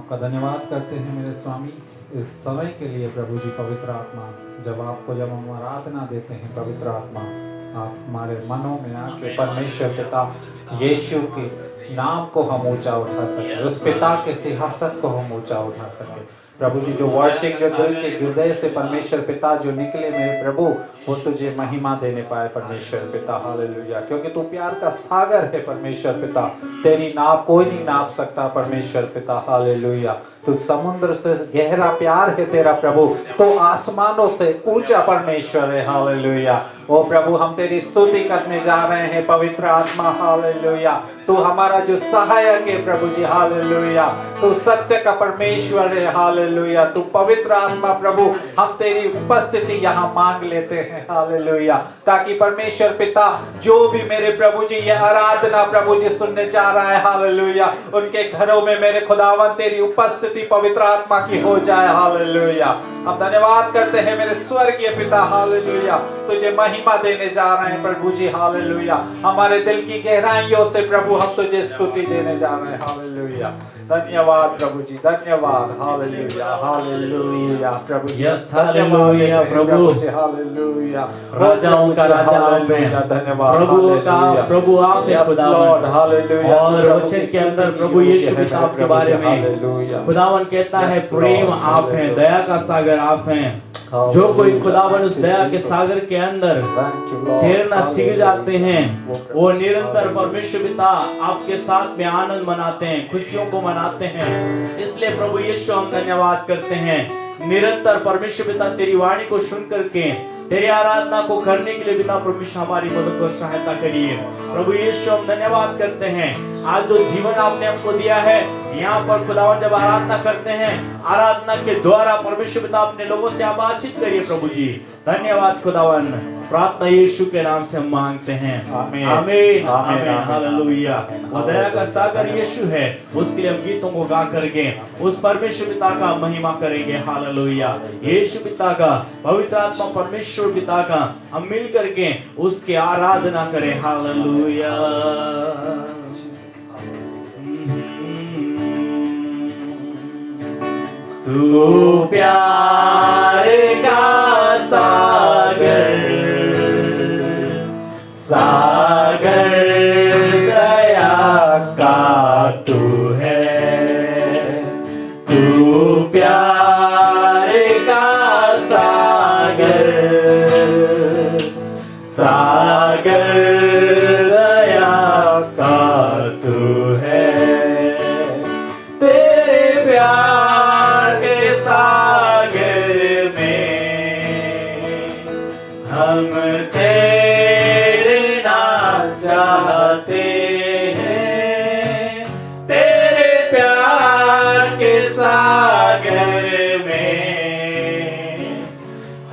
आपका धन्यवाद करते हैं मेरे स्वामी इस समय के लिए प्रभु जी। पवित्र आत्मा जब हम आराधना देते हैं, पवित्र आत्मा आप हमारे मनों में आके परमेश्वर पिता यीशु के नाम को हम ऊंचा उठा सकें, उस पिता के सिंहासन को हम ऊंचा उठा सकें। प्रभु जी जो वर्शिप जो दिल के हृदय से परमेश्वर पिता जो निकले मेरे प्रभु, वो तुझे महिमा देने पाए परमेश्वर पिता। हालेलुया, क्योंकि तू प्यार का सागर है परमेश्वर पिता, तेरी नाप कोई नहीं नाप सकता परमेश्वर पिता। हालेलुया, तू समुद्र से गहरा प्यार है तेरा प्रभु, तो आसमानों से ऊंचा परमेश्वर है। हालेलुया, ओ प्रभु हम तेरी स्तुति करने जा रहे हैं पवित्र आत्मा। हालेलुया, तू हमारा जो सहायक है प्रभु जी। हालेलुया, तू सत्य का परमेश्वर है। हालेलुया, तू पवित्र आत्मा प्रभु, हम तेरी उपस्थिति यहाँ मांग लेते हैं। हालेलुया, ताकि परमेश्वर पिता जो भी मेरे प्रभु जी ये आराधना प्रभु जी सुनने जा रहा है, हालेलुया, उनके घरों में मेरे खुदावन तेरी उपस्थिति पवित्र आत्मा की हो जाए। हालेलुया, हम धन्यवाद करते हैं मेरे स्वर्गीय पिता। हालेलुया, तुझे महिमा देने जा रहे हैं प्रभु जी। हालेलुया, हमारे दिल की गहराइयों से प्रभु हम तुझे स्तुति देने जा रहे हैं। हालेलुया, धन्यवाद प्रभु जी, धन्यवाद। हालेलुया, हालेलुया प्रभु जी, हालेलुया प्रभु जी। हालेलुया, राजाओं का राजा आप हैं, धन्यवाद प्रभुओं का प्रभु आप हैं खुदावन। हालेलुया, और वचन के अंदर प्रभु यीशु पिता आपके बारे में खुदावन कहता है प्रेम आप हैं, दया का सागर आप हैं। जो कोई खुदावन उस दया के सागर के अंदर तैरना सीख जाते हैं, वो निरंतर परमेश्वर पिता आपके साथ में आनंद मनाते हैं, खुशियों को मनाते हैं। इसलिए प्रभु यीशु हम धन्यवाद करते हैं, निरंतर परमेश्वर पिता तेरी वाणी को सुन करके तेरी आराधना को करने के लिए पिता परमेश्वर हमारी मदद और सहायता करिए। प्रभु यीशु हम धन्यवाद करते हैं, आज जो जीवन आपने हमको दिया है, यहाँ पर खुदावन जब आराधना करते हैं, आराधना के द्वारा परमेश्वर पिता अपने लोगों से आप बातचीत करिए प्रभु जी। धन्यवाद खुदावन, प्रार्थना यीशु के नाम से हम मांगते हैं, आमीन आमीन आमीन। हालेलुया, वो दया का सागर यीशु है, उसके लिए हम गीतों को गा करके उस परमेश्वर पिता का महिमा करेंगे। हालेलुया, यीशु पिता का, पवित्र आत्मा परमेश्वर पिता का हम मिल करके उसकी आराधना करें। हालेलुया, तू प्यार का सागर, सागर दया का तू है, तू प्यार का सागर, सागर दया का तू है। तेरे प्यार के सागर में हम तेरे नाम चाहते हैं, तेरे प्यार के सागर में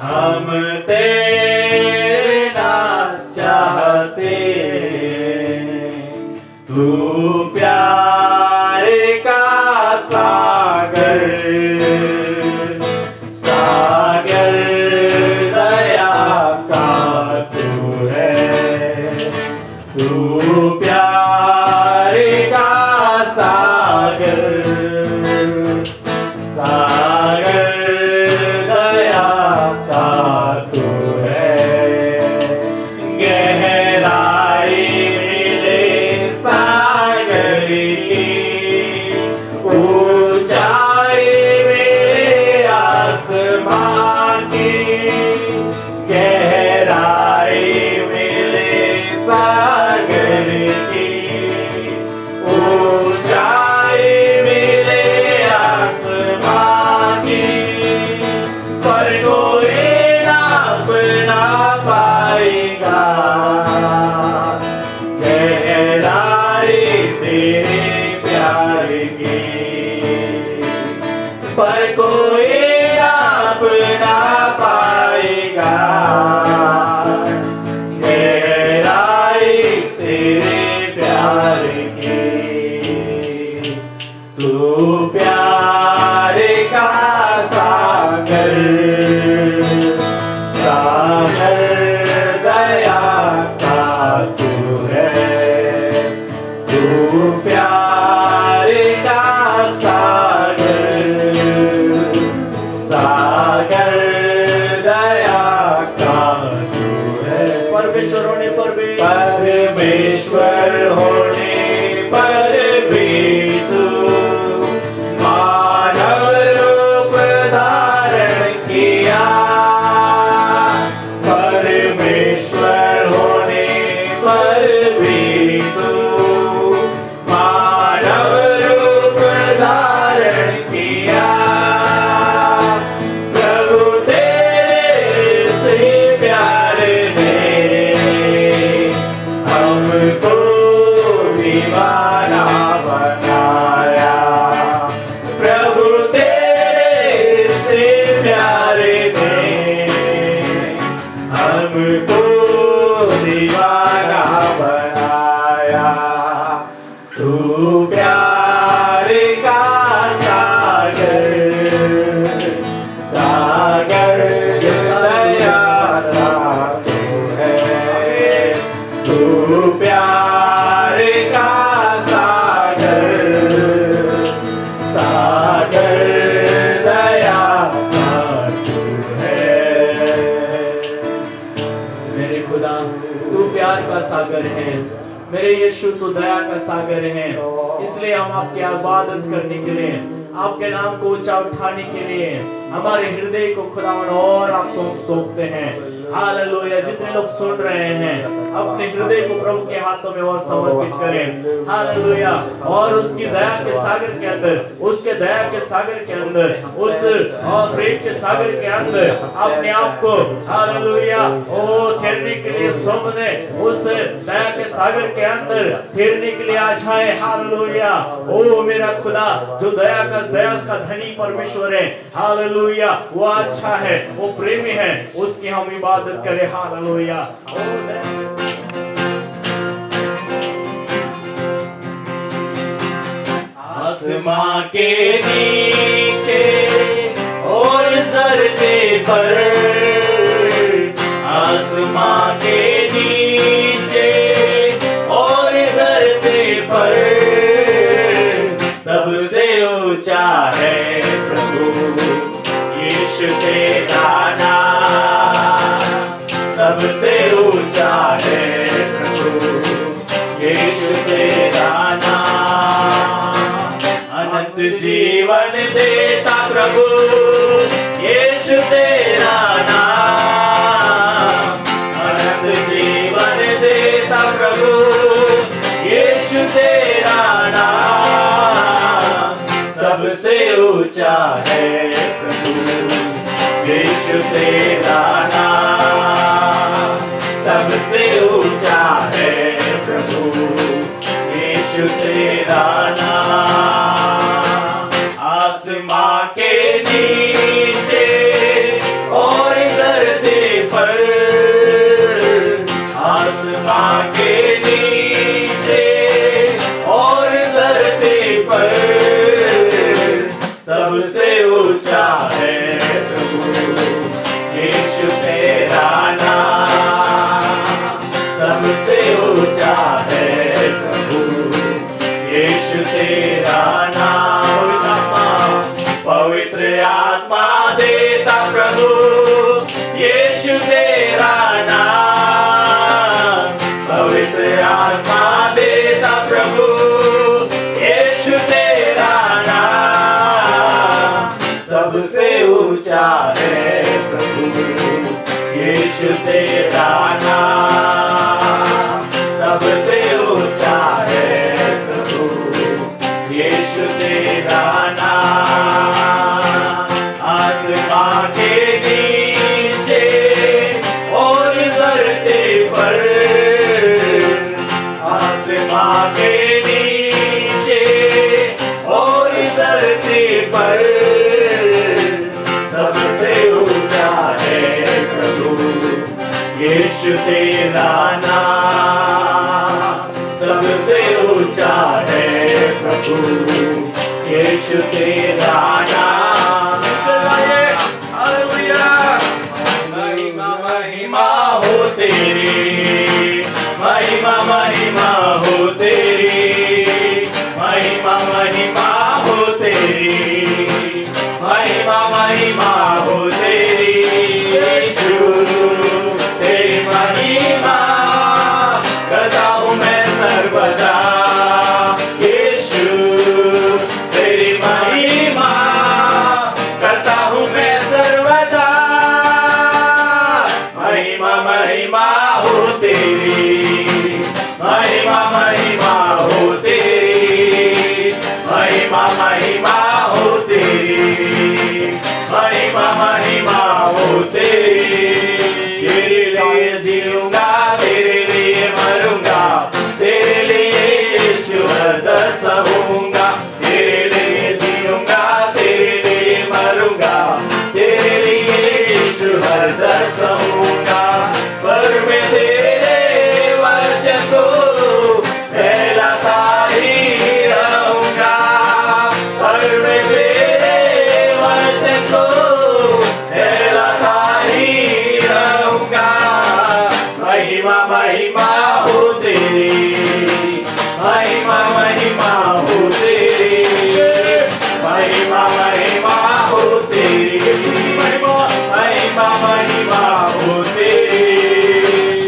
हम तेरे नाम चाहते हैं। तू प्यार का सागर, सागर दया का तू है, तू प्यार का सागर, सागर दया का तू है। गहराई मिले सागर की, ऊंचाई मिले आसमान की, गहराई मिले सागर की, ऊंचाई मिले आसमान की, पर कोई नाप ना पाएगा गहराई तेरे प्यार की, पर कोई नाप ना पाएगा गहराई तेरे प्यार की। तू प्यार का सागर, सागर दया का तू है, तू प्यार का सागर, सागर है। मेरे यीशु तो दया का सागर है, इसलिए हम आपकी इबादत करने के लिए, आपके नाम को ऊंचा उठाने के लिए हमारे हृदय को खुदावन और आपको हम सौंपते हैं। हालेलुया। जितने लोग सुन रहे हैं अपने हृदय को प्रभु के हाथों में और समर्पित करें। हालेलुया। और उसकी दया के सागर के अंदर, उसके दया के सागर के अंदर, उस और प्रेम के सागर के अंदर अपने आप को हालेलुया ओ ठहरने के लिए सौंप दें। उस दया के सागर के अंदर ठहरने के लिए आ जाए। हालेलुया। ओ मेरा खुदा जो दया का धनी परमेश्वर है, हालेलुया, वो अच्छा है, वो प्रेमी है, उसकी हम इबादत करें। हालेलुया। आसमां के नीचे और इस धरती पर, आसमां के नीचे और इस धरती पर सबसे ऊंचा है प्रभु यीशु तेरा नाम। सबसे ऊंचा है प्रभु यीशु तेरा नाम। अनंत जीवन देता प्रभु यीशु तेरा नाम। अनंत जीवन देता प्रभु यीशु तेरा नाम। सबसे ऊंचा है प्रभु यीशु तेरा नाम। सबसे ऊंचा है प्रभु यीशु तेरा नाम। आसमां के नीचे और धरती पर, आसमां के नीचे और धरती पर सबसे ऊंचा है प्रभु यीशु तेरा नाम। सबसे ऊंचा है प्रभु यीशु तेरा नाम। पवित्र आत्मा देता प्रभु यीशु तेरा नाम। पवित्र आत्मा देता प्रभु यीशु तेरा नाम। सबसे ऊंचा है प्रभु यीशु तेरा नाम। सबसे ऊंचा है प्रभु यीशु तेरा नाम। आसमां के नीचे और धरती पर, आसमां के नीचे और धरती पर सबसे ऊंचा है प्रभु यीशु तेरा नाम। सबसे ऊंचा है प्रभु यीशु तेरा नाम। हालेलुया। महिमा महिमा हो तेरी, महिमा महिमा हो तेरी, महिमा महिमा हो तेरी, महिमा महिमा हो तेरी। यीशु तेरी महिमा करता हूँ मैं सर्वदा। यीशु तेरी महिमा करता हूँ मैं सर्वदा। महिमा महिमा हो तेरी, महिमा महिमा हो तेरी, महिमा महिमा हो तेरी, महिमा महिमा हो तेरी। तेरे लिए जीऊंगा, तेरे लिए मरूंगा, तेरे लिए यीशु हरदस होऊंगा। तेरे लिए जीऊंगा, तेरे लिए मरूंगा, तेरे लिए यीशु हरदस होऊंगा। पर मैं तेरे वचन को फैलाता ही रहूंगा। पर मैं तेरे वचन को फैलाता ही रहूंगा। महिमा महिमा हो तेरी, महिमा महिमा हो तेरी, महिमा महिमा हो तेरी, महिमा महिमा हो तेरी।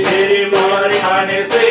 तेरी मोहर खाने से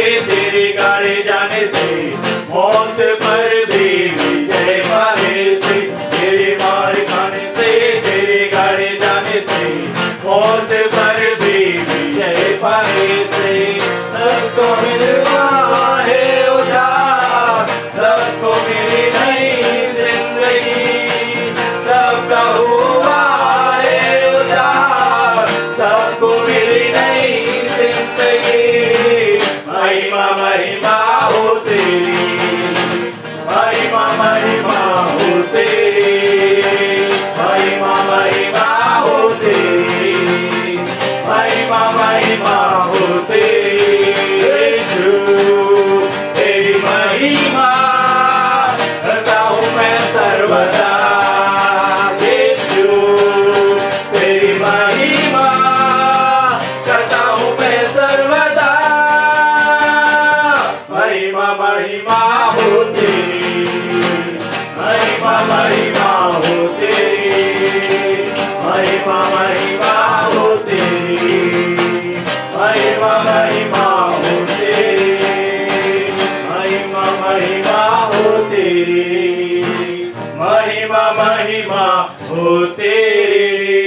महिमा हो तेरी।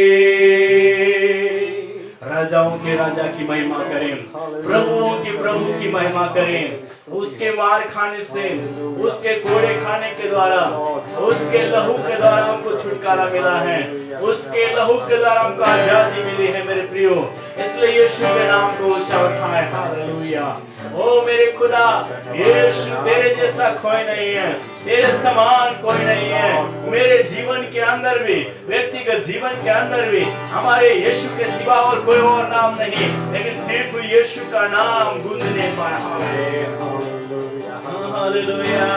राजाओं के राजा की महिमा करें, प्रभुओं की प्रभु की महिमा करें। उसके मार खाने से, उसके कोड़े खाने के द्वारा, उसके लहू के द्वारा हमको छुटकारा मिला है, उसके लहू के द्वारा हमको आजादी मिली है मेरे प्रियो। इसलिए यीशु के नाम को ऊंचा उठाए। हालेलुया। ओ मेरे खुदा, यीशु तेरे जैसा कोई नहीं है, तेरे समान कोई नहीं है। मेरे जीवन के अंदर भी, व्यक्तिगत जीवन के अंदर भी हमारे यीशु के सिवा और कोई और नाम नहीं, लेकिन सिर्फ यीशु का नाम गूंजने पाए। हालेलुया।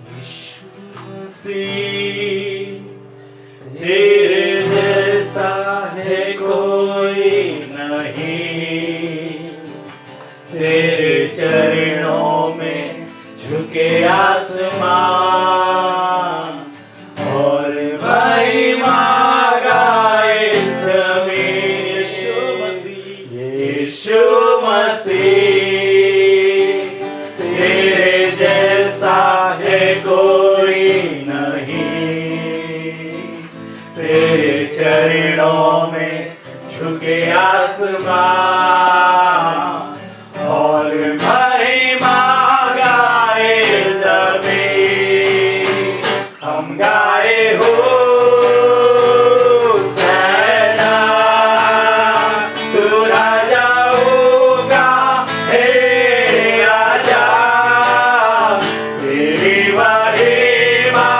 यीशु मसीह तेरे जैसा है कोई नहीं, तेरे चरणों में झुके आसमान और महिमा गाए जमीन। यीशु मसीह, यीशु मसीह तेरे जैसा है कोई नहीं, तेरे चरणों में झुके आसमान और महिमा गाए जमीन। हम गाए हो सेना, तू राजा होगा हे राजा, तेरी महिमा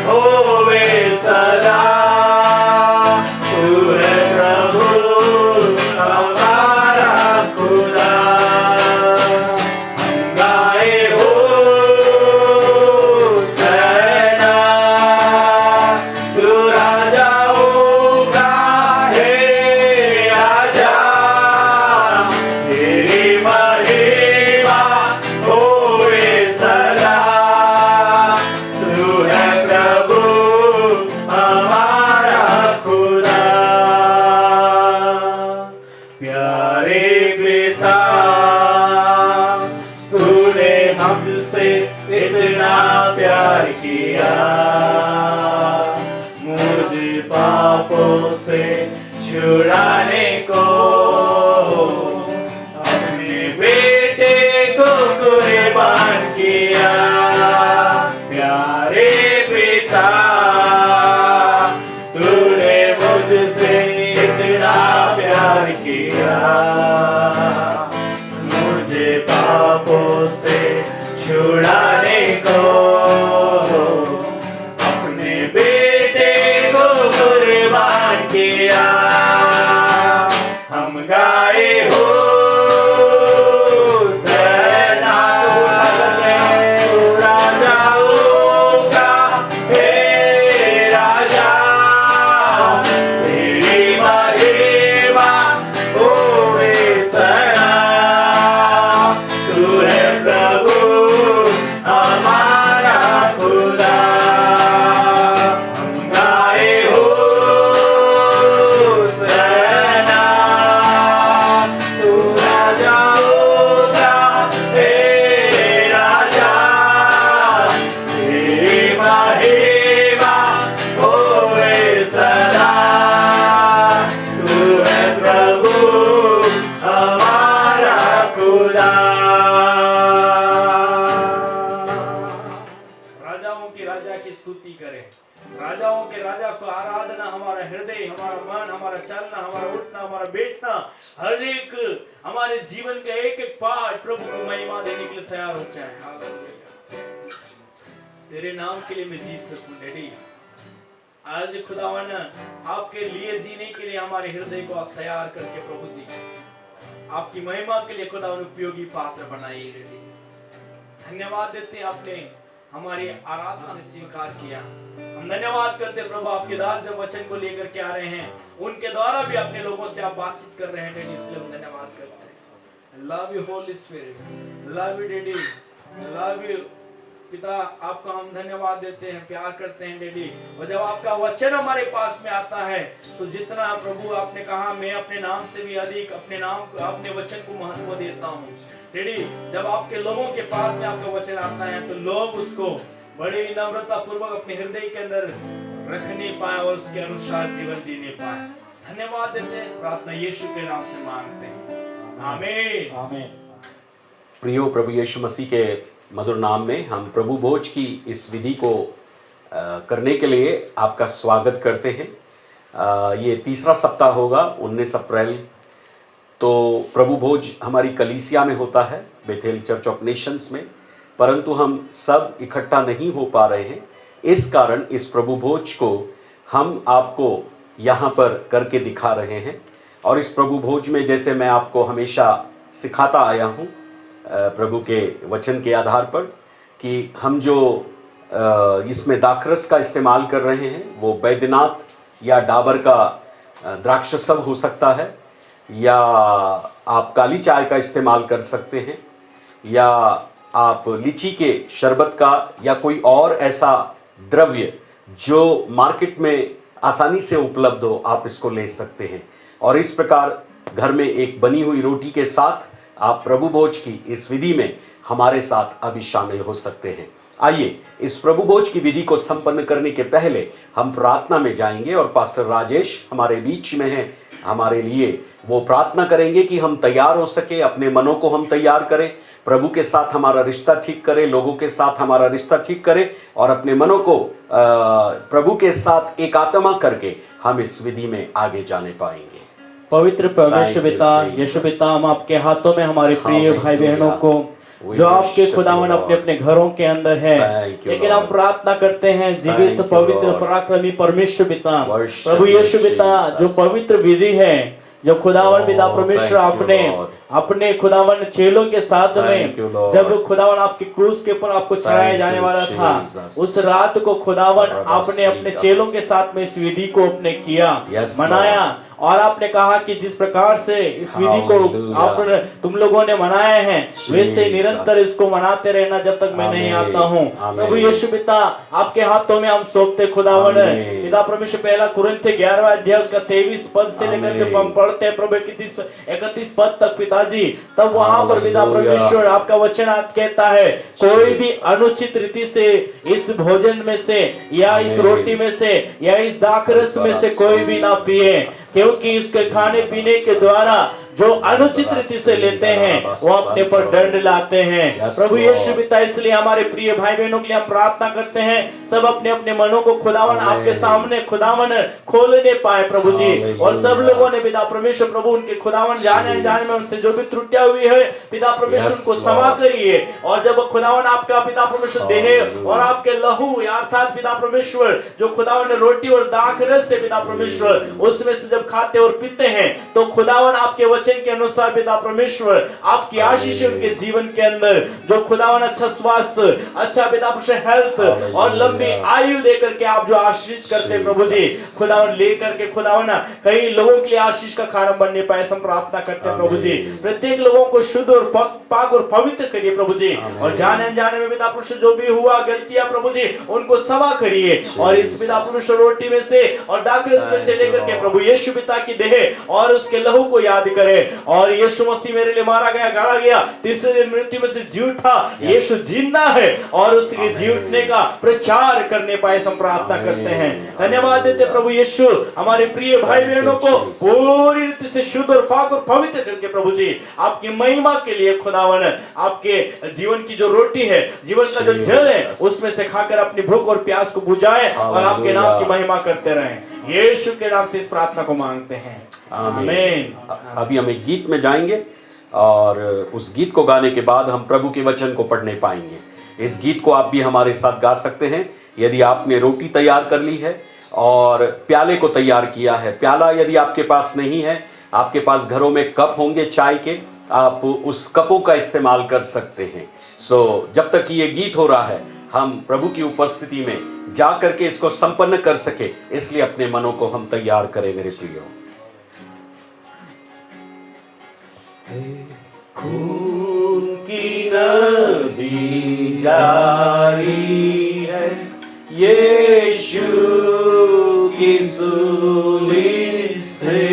होवे सदा। तू है प्रभु हमारा खुदा। हम गाए हो सेना, तू राजा होगा हे राजा, तेरी महिमा होवे सदा। तू है प्रभु हमारा खुदा। प्यारे पिता, तूने हमसे इतना प्यार किया, मुझे पापों से छुड़ाने को अपने बेटे को कुर्बान किया। प्यारे पिता, तूने मुझसे इतना प्यार किया, मुझे पापों से छुड़ाने को अपने बेटे को कुर्बान किया। हम गाए हो सेना, तू राजा होगा हे राजा, तेरी महिमा होवे सदा। तू है प्रभु हमारा खुदा। हम गाए हो सेना, तू राजा होगा हे राजा, तेरी महिमा होवे सदा। तू है प्रभु हमारा खुदा। राजाओं के राजा की स्तुति करें, राजाओं के राजा को आराधना। हमारा हृदय, हमारा मन, हमारा चलना, हमारा उठना, हमारा बैठना, हर एक हमारे जीवन का एक एक पार्ट प्रभु को महिमा देने के लिए तैयार हो जाए। हालेलुया। तेरे नाम के लिए मैं जी सकूं डैडी। आज खुदावन आपके लिए जीने के लिए हमारे हृदय को आप तैयार करके प्रभु जी आपकी महिमा के लिए खुदावन उपयोगी पात्र बनाइए डैडी। धन्यवाद देते हैं, आपने हमारी आराधना में स्वीकार किया। हम धन्यवाद करते प्रभु, आपके दास जब वचन को लेकर के आ रहे हैं, उनके द्वारा भी अपने लोगों से आप बातचीत कर रहे हैं डैडी, इसलिए हम धन्यवाद करते हैं। Love you Holi spirit, love you daddy, love you पिता। आपका हम धन्यवाद देते हैं, प्यार करते हैं डैडी। और जब आपका वचन हमारे पास में आता है तो जितना प्रभु आपने कहा, मैं अपने नाम से भी अधिक अपने वचन को महत्व देता हूँ डैडी। जब आपके लोगों के पास में आपका वचन आता है तो लोग उसको बड़ी नम्रता पूर्वक अपने हृदय के अंदर रखने पाए और उसके अनुसार जीवन जीने पाए। धन्यवाद देते हैं, प्रार्थना यीशु के नाम से मांगते हैं, आमीन आमीन। प्रियो प्रभु यीशु मसीह के मधुर नाम में हम प्रभु भोज की इस विधि को करने के लिए आपका स्वागत करते हैं। ये तीसरा सप्ताह होगा 19 अप्रैल। तो प्रभु भोज हमारी कलीसिया में होता है, बेथेल चर्च ऑफ नेशंस में, परंतु हम सब इकट्ठा नहीं हो पा रहे हैं। इस कारण इस प्रभु भोज को हम आपको यहाँ पर करके दिखा रहे हैं। और इस प्रभु भोज में जैसे मैं आपको हमेशा सिखाता आया हूँ प्रभु के वचन के आधार पर, कि हम जो इसमें दाखरस का इस्तेमाल कर रहे हैं वो बैद्यनाथ या डाबर का द्राक्षसव हो सकता है, या आप काली चाय का इस्तेमाल कर सकते हैं, या आप लीची के शरबत का, या कोई और ऐसा द्रव्य जो मार्केट में आसानी से उपलब्ध हो, आप इसको ले सकते हैं। और इस प्रकार घर में एक बनी हुई रोटी के साथ आप प्रभु भोज की इस विधि में हमारे साथ अभी शामिल हो सकते हैं। आइए इस प्रभु भोज की विधि को संपन्न करने के पहले हम प्रार्थना में जाएंगे और पास्टर राजेश हमारे बीच में हैं। हमारे लिए वो प्रार्थना करेंगे कि हम तैयार हो सके, अपने मनों को हम तैयार करें, प्रभु के साथ हमारा रिश्ता ठीक करें, लोगों के साथ हमारा रिश्ता ठीक करें और अपने मनों को प्रभु के साथ एकात्मा करके हम इस विधि में आगे जाने पाएंगे। पवित्र परमेश्वर पिता, यीशु पिता, हम आपके हाथों में हमारे प्रिय भाई बहनों को जो आपके खुदावन अपने अपने घरों के अंदर है, लेकिन हम प्रार्थना करते हैं जीवित पवित्र पराक्रमी परमेश्वर पिता, प्रभु यीशु पिता, जो पवित्र विधि है जो खुदावन पिता परमेश्वर अपने खुदावन चेलों के साथ में जब खुदावन आपके क्रूस के ऊपर आपको चढ़ाया जाने वाला था, उस रात को खुदावन आपने अपने चेलों के साथ में इस विधि को आपने किया, मनाया। और आपने कहा कि जिस प्रकार से इस विधि को आपने तुम लोगों ने मनाया है, वैसे निरंतर इसको मनाते रहना जब तक मैं नहीं आता हूँ। प्रभु यीशु पिता, आपके हाथों में हम सौंपते खुदावन पिता परमेश्वर। पहला कुरिन्थियों 11वां अध्याय उसका 23 पद से लेकर के हम पढ़ते हैं प्रभु 31 पद तक पिताजी, तब वहां पर पिता परमेश्वर आपका वचन कहता है, कोई भी अनुचित रीति से इस भोजन में से या इस रोटी में से या इस दाखरस में से कोई भी ना पिए, क्योंकि इसके खाने पीने के द्वारा जो अनुचित रीति से लेते हैं वो अपने पर दंड लाते हैं। प्रभु यीशु पिता, इसलिए हमारे प्रिय भाई बहनों के लिए हम प्रार्थना करते हैं, सब अपने अपने मनों को खुदावन आपके सामने खुदावन खोलने पाए प्रभु जी। और सब लोगों ने पिता परमेश्वर प्रभु उनके खुदावन जाने में उनसे जो भी त्रुटियां हुई है पिता परमेश्वर को क्षमा करिए। और जब खुदावन आपका पिता परमेश्वर देह और आपके लहू अर्थात पिता परमेश्वर जो खुदावन रोटी और दाखरस से पिता परमेश्वर उसमें से जब खाते और पीते हैं, तो खुदावन आपके वचन के अनुसार पिता परमेश्वर आपकी आशीष उनके जीवन के अंदर जो खुदावन अच्छा स्वास्थ्य, अच्छा पिता परमेश्वर हेल्थ और लंबी आयु देकर के आप जो आशीष करते प्रभु जी, खुदावन लेकर के खुदावन कई लोगों के लिए आशीष का कारण बनने पाए हम प्रार्थना करते हैं प्रभु जी। प्रत्येक लोगों को शुद्ध और पाक और पवित्र करिए प्रभु जी, और जाने अनजाने में पिता परमेश्वर जो भी हुआ गलतियां प्रभु जी उनको क्षमा करिए। और इस पिता परमेश्वर रोटी में से और दाखरस में से लेकर के प्रभु यीशु पिता की देह और उसके लहू को याद करें। और यीशु मसीह मेरे लिए मारा गया, गाड़ा गया, तीसरे दिन मृत्यु में से जी उठा, यीशु जिंदा है और उसके जी उठने का प्रचार करने पाए हम प्रार्थना करते हैं। धन्यवाद देते प्रभु यीशु, हमारे प्रिय भाई बहनों को पूरी रीति से शुद्ध और पाक और पवित्र करके प्रभु जी आपकी महिमा के लिए खुदावन आपके जीवन की जो रोटी है, जीवन का जो जल है, उसमें से खाकर अपनी भूख और प्यास को बुझाए और आपके नाम की महिमा करते रहें। यीशु के नाम से इस प्रार्थना को मांगते हैं, आमीन। अभी हम एक गीत में जाएंगे और उस गीत को गाने के बाद हम प्रभु के वचन को पढ़ने पाएंगे। इस गीत को आप भी हमारे साथ गा सकते हैं यदि आपने रोटी तैयार कर ली है और प्याले को तैयार किया है। प्याला यदि आपके पास नहीं है, आपके पास घरों में कप होंगे चाय के, आप उस कपों का इस्तेमाल कर सकते हैं। जब तक ये गीत हो रहा है हम प्रभु की उपस्थिति में जा करके इसको संपन्न कर सके, इसलिए अपने मनों को हम तैयार करें मेरे प्रियो। खून की नदी जारी है यीशु की सूली से,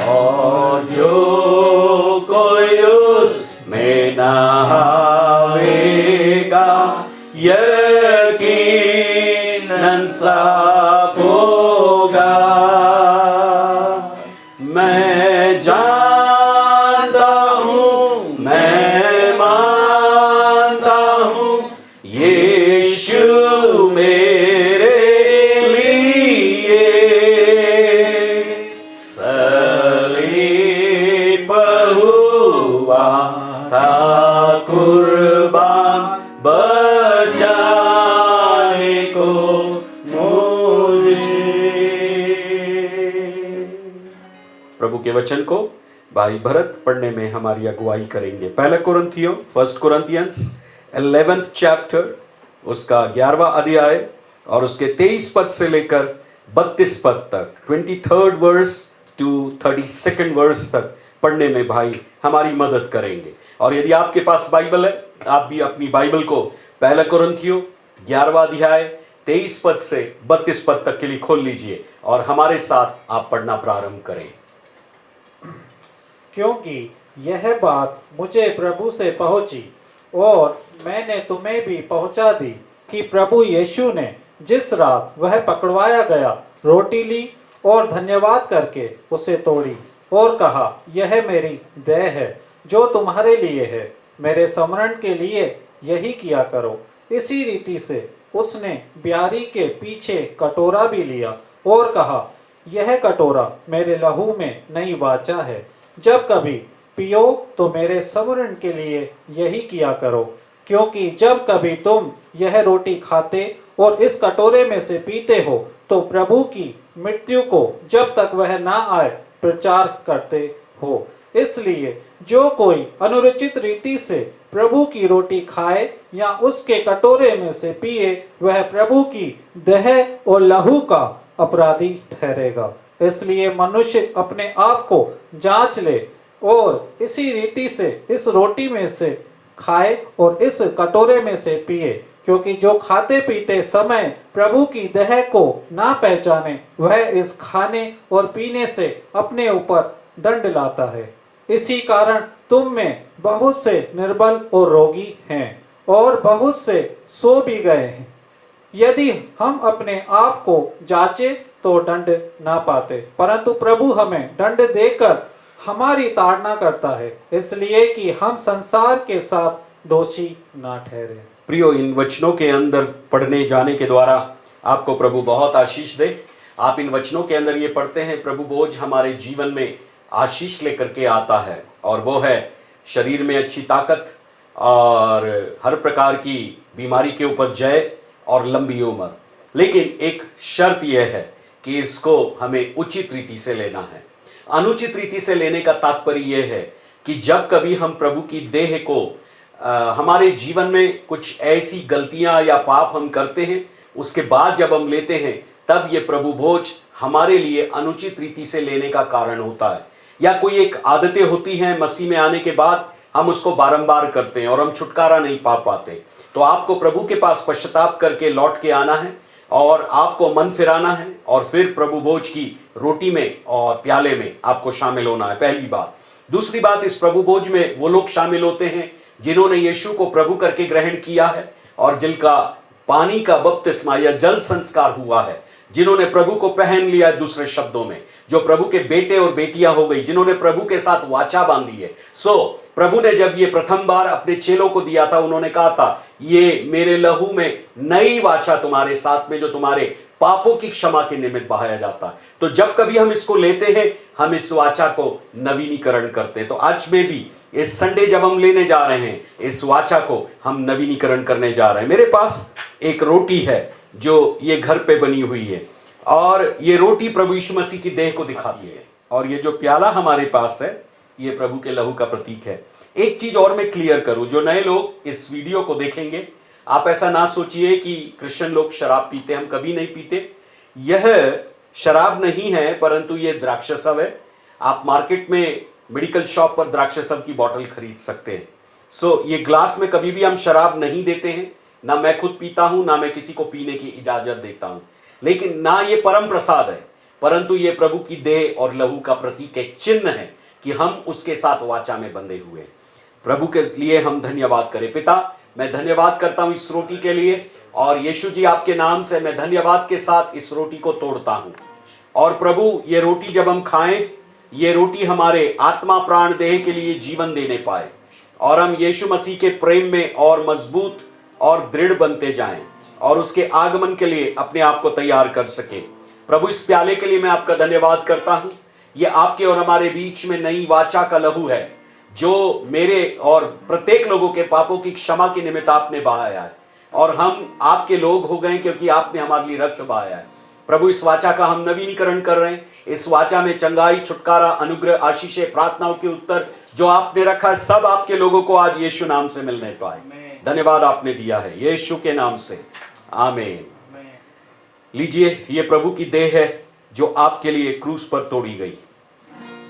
और जो कोई उसमें नहावेगा इंसाफ होगा। मैं जानता हूँ, मैं मानता हूँ, यीशु मेरे लिए सलीब हुआ था कुर्बान बचाने को मुझे। प्रभु के वचन को भाई भरत पढ़ने में हमारी अगुवाई करेंगे। पहला कुरिन्थियों, 1 Corinthians 11th chapter, उसका 11वां अध्याय और उसके 23 पद से लेकर 32 पद तक, 23rd verse to 32nd verse तक पढ़ने में भाई हमारी मदद करेंगे। और यदि आपके पास बाइबल है, आप भी अपनी बाइबल को पहला कुरिन्थियों 11वां अध्याय 23 पद से 32 पद तक के लिए खोल लीजिए और हमारे साथ आप पढ़ना प्रारंभ करें। क्योंकि यह बात मुझे प्रभु से पहुंची और मैंने तुम्हें भी पहुंचा दी कि प्रभु यीशु ने जिस रात वह पकड़वाया गया रोटी ली और धन्यवाद करके उसे तोड़ी और कहा, यह मेरी देह है जो तुम्हारे लिए है, मेरे स्मरण के लिए यही किया करो। इसी रीति से उसने ब्यारी के पीछे कटोरा भी लिया और कहा, यह कटोरा मेरे लहू में नई वाचा है, जब कभी पियो तो मेरे स्मरण के लिए यही किया करो। क्योंकि जब कभी तुम यह रोटी खाते और इस कटोरे में से पीते हो तो प्रभु की मृत्यु को जब तक वह ना आए प्रचार करते हो। इसलिए जो कोई अनुचित रीति से प्रभु की रोटी खाए या उसके कटोरे में से पिए, वह प्रभु की देह और लहू का अपराधी ठहरेगा। इसलिए मनुष्य अपने आप को जांच ले और इसी रीति से इस रोटी में से खाए और इस कटोरे में से पिए। क्योंकि जो खाते पीते समय प्रभु की देह को ना पहचाने, वह इस खाने और पीने से अपने ऊपर दंड लाता है। इसी कारण तुम में बहुत से निर्बल और रोगी हैं और बहुत से सो भी गए हैं। यदि हम अपने आप को जांचे तो दंड ना पाते, परंतु प्रभु हमें दंड देकर हमारी ताड़ना करता है, इसलिए कि हम संसार के साथ दोषी ना ठहरे। प्रियो, इन वचनों के अंदर पढ़ने जाने के द्वारा आपको प्रभु बहुत आशीष दे। आप इन वचनों के अंदर ये पढ़ते हैं, प्रभु बोझ हमारे जीवन में आशीष लेकर के आता है और वो है शरीर में अच्छी ताकत और हर प्रकार की बीमारी के ऊपर जय और लंबी उम्र। लेकिन एक शर्त यह है कि इसको हमें उचित रीति से लेना है। अनुचित रीति से लेने का तात्पर्य यह है कि जब कभी हम प्रभु की देह को हमारे जीवन में कुछ ऐसी गलतियां या पाप हम करते हैं, उसके बाद जब हम लेते हैं, तब ये प्रभु भोज हमारे लिए अनुचित रीति से लेने का कारण होता है। या कोई एक आदतें होती हैं मसीह में आने के बाद, हम उसको बारंबार करते हैं और हम छुटकारा नहीं पा पाते। तो आपको प्रभु के पास पश्चाताप करके लौट के आना है और आपको मन फिराना है और फिर प्रभु भोज की रोटी में और प्याले में आपको शामिल होना है, पहली बात। दूसरी बात, इस प्रभु भोज में वो लोग शामिल होते हैं जिन्होंने यीशु को प्रभु करके ग्रहण किया है और जिनका पानी का बपतिस्मा या जल संस्कार हुआ है, जिन्होंने प्रभु को पहन लिया, दूसरे शब्दों में जो प्रभु के बेटे और बेटियां हो गई, जिन्होंने प्रभु के साथ वाचा बांधी है। प्रभु ने जब ये प्रथम बार अपने चेलों को दिया था, उन्होंने कहा था, ये मेरे लहू में नई वाचा तुम्हारे साथ में, जो तुम्हारे पापों की क्षमा के निमित्त बहाया जाता है। तो जब कभी हम इसको लेते हैं, हम इस वाचा को नवीनीकरण करते हैं। तो आज में भी इस संडे जब हम लेने जा रहे हैं, इस वाचा को हम नवीनीकरण करने जा रहे हैं। मेरे पास एक रोटी है जो ये घर पे बनी हुई है और ये रोटी प्रभु यीशु मसीह की देह को दिखाती है और ये जो प्याला हमारे पास है, ये प्रभु के लहू का प्रतीक है। एक चीज और मैं क्लियर करूं, जो नए लोग इस वीडियो को देखेंगे, आप ऐसा ना सोचिए कि क्रिश्चियन लोग शराब पीते, हम कभी नहीं पीते। यह शराब नहीं है, परंतु यह द्राक्षरस है। आप मार्केट में मेडिकल शॉप पर द्राक्षरस की बोतल खरीद सकते हैं। ये ग्लास में कभी भी हम शराब नहीं देते हैं, ना मैं खुद पीता हूं, ना मैं किसी को पीने की इजाजत देता हूं। लेकिन ना ये परम प्रसाद है, परंतु ये प्रभु की देह और लहू का प्रतीक, एक चिन्ह है कि हम उसके साथ वाचा में बंधे हुए। प्रभु के लिए हम धन्यवाद करें। पिता, मैं धन्यवाद करता हूं इस रोटी के लिए और यीशु जी आपके नाम से मैं धन्यवाद के साथ इस रोटी को तोड़ता हूं। और प्रभु ये रोटी जब हम खाएं, ये रोटी हमारे आत्मा प्राण देह के लिए जीवन देने पाए और हम यीशु मसीह के प्रेम में और मजबूत और दृढ़ बनते जाएं और उसके आगमन के लिए अपने आप को तैयार कर सके। प्रभु इस प्याले के लिए मैं आपका धन्यवाद करता हूं। ये आपके और हमारे बीच में नई वाचा का लहू है जो मेरे और प्रत्येक लोगों के पापों की क्षमा के निमित्त आपने बहाया है और हम आपके लोग हो गए क्योंकि आपने हमारे लिए रक्त बहाया है। प्रभु इस वाचा का हम नवीनीकरण कर रहे हैं। इस वाचा में चंगाई, छुटकारा, अनुग्रह, आशीषें, प्रार्थनाओं के उत्तर जो आपने रखा है सब आपके लोगों को आज यीशु नाम से मिलने पाए। धन्यवाद आपने दिया है यीशु के नाम से, आमीन। लीजिए, ये प्रभु की देह है जो आपके लिए क्रूस पर तोड़ी गई।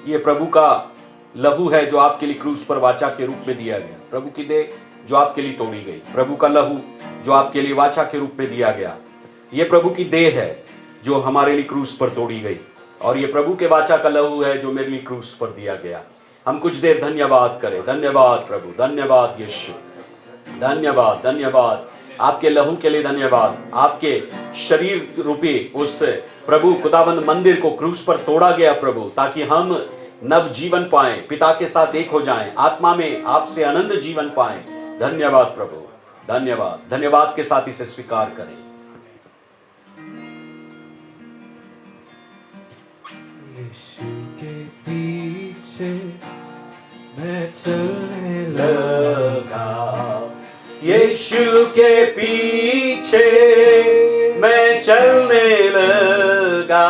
ये प्रभु का लहू है जो आपके लिए क्रूस पर वाचा के रूप में दिया गया। प्रभु की देह जो आपके लिए तोड़ी गई, प्रभु का लहू जो आपके लिए वाचा के रूप में दिया गया। ये प्रभु की देह है जो हमारे लिए क्रूस पर तोड़ी गई और ये प्रभु के वाचा का लहू है जो मेरे लिए क्रूस पर दिया गया। हम कुछ देर धन्यवाद करें। धन्यवाद प्रभु, धन्यवाद यीशु, धन्यवाद, धन्यवाद आपके लहू के लिए, धन्यवाद आपके शरीर रूपी उस प्रभु खुदाबंद मंदिर को क्रूस पर तोड़ा गया प्रभु, ताकि हम नव जीवन पाएं, पिता के साथ एक हो जाएं, आत्मा में आपसे अनंत जीवन पाएं। धन्यवाद प्रभु, धन्यवाद। धन्यवाद के साथ इसे स्वीकार करें। यीशु के पीछे मैं चलने लगा, यीशु के पीछे मैं चलने लगा,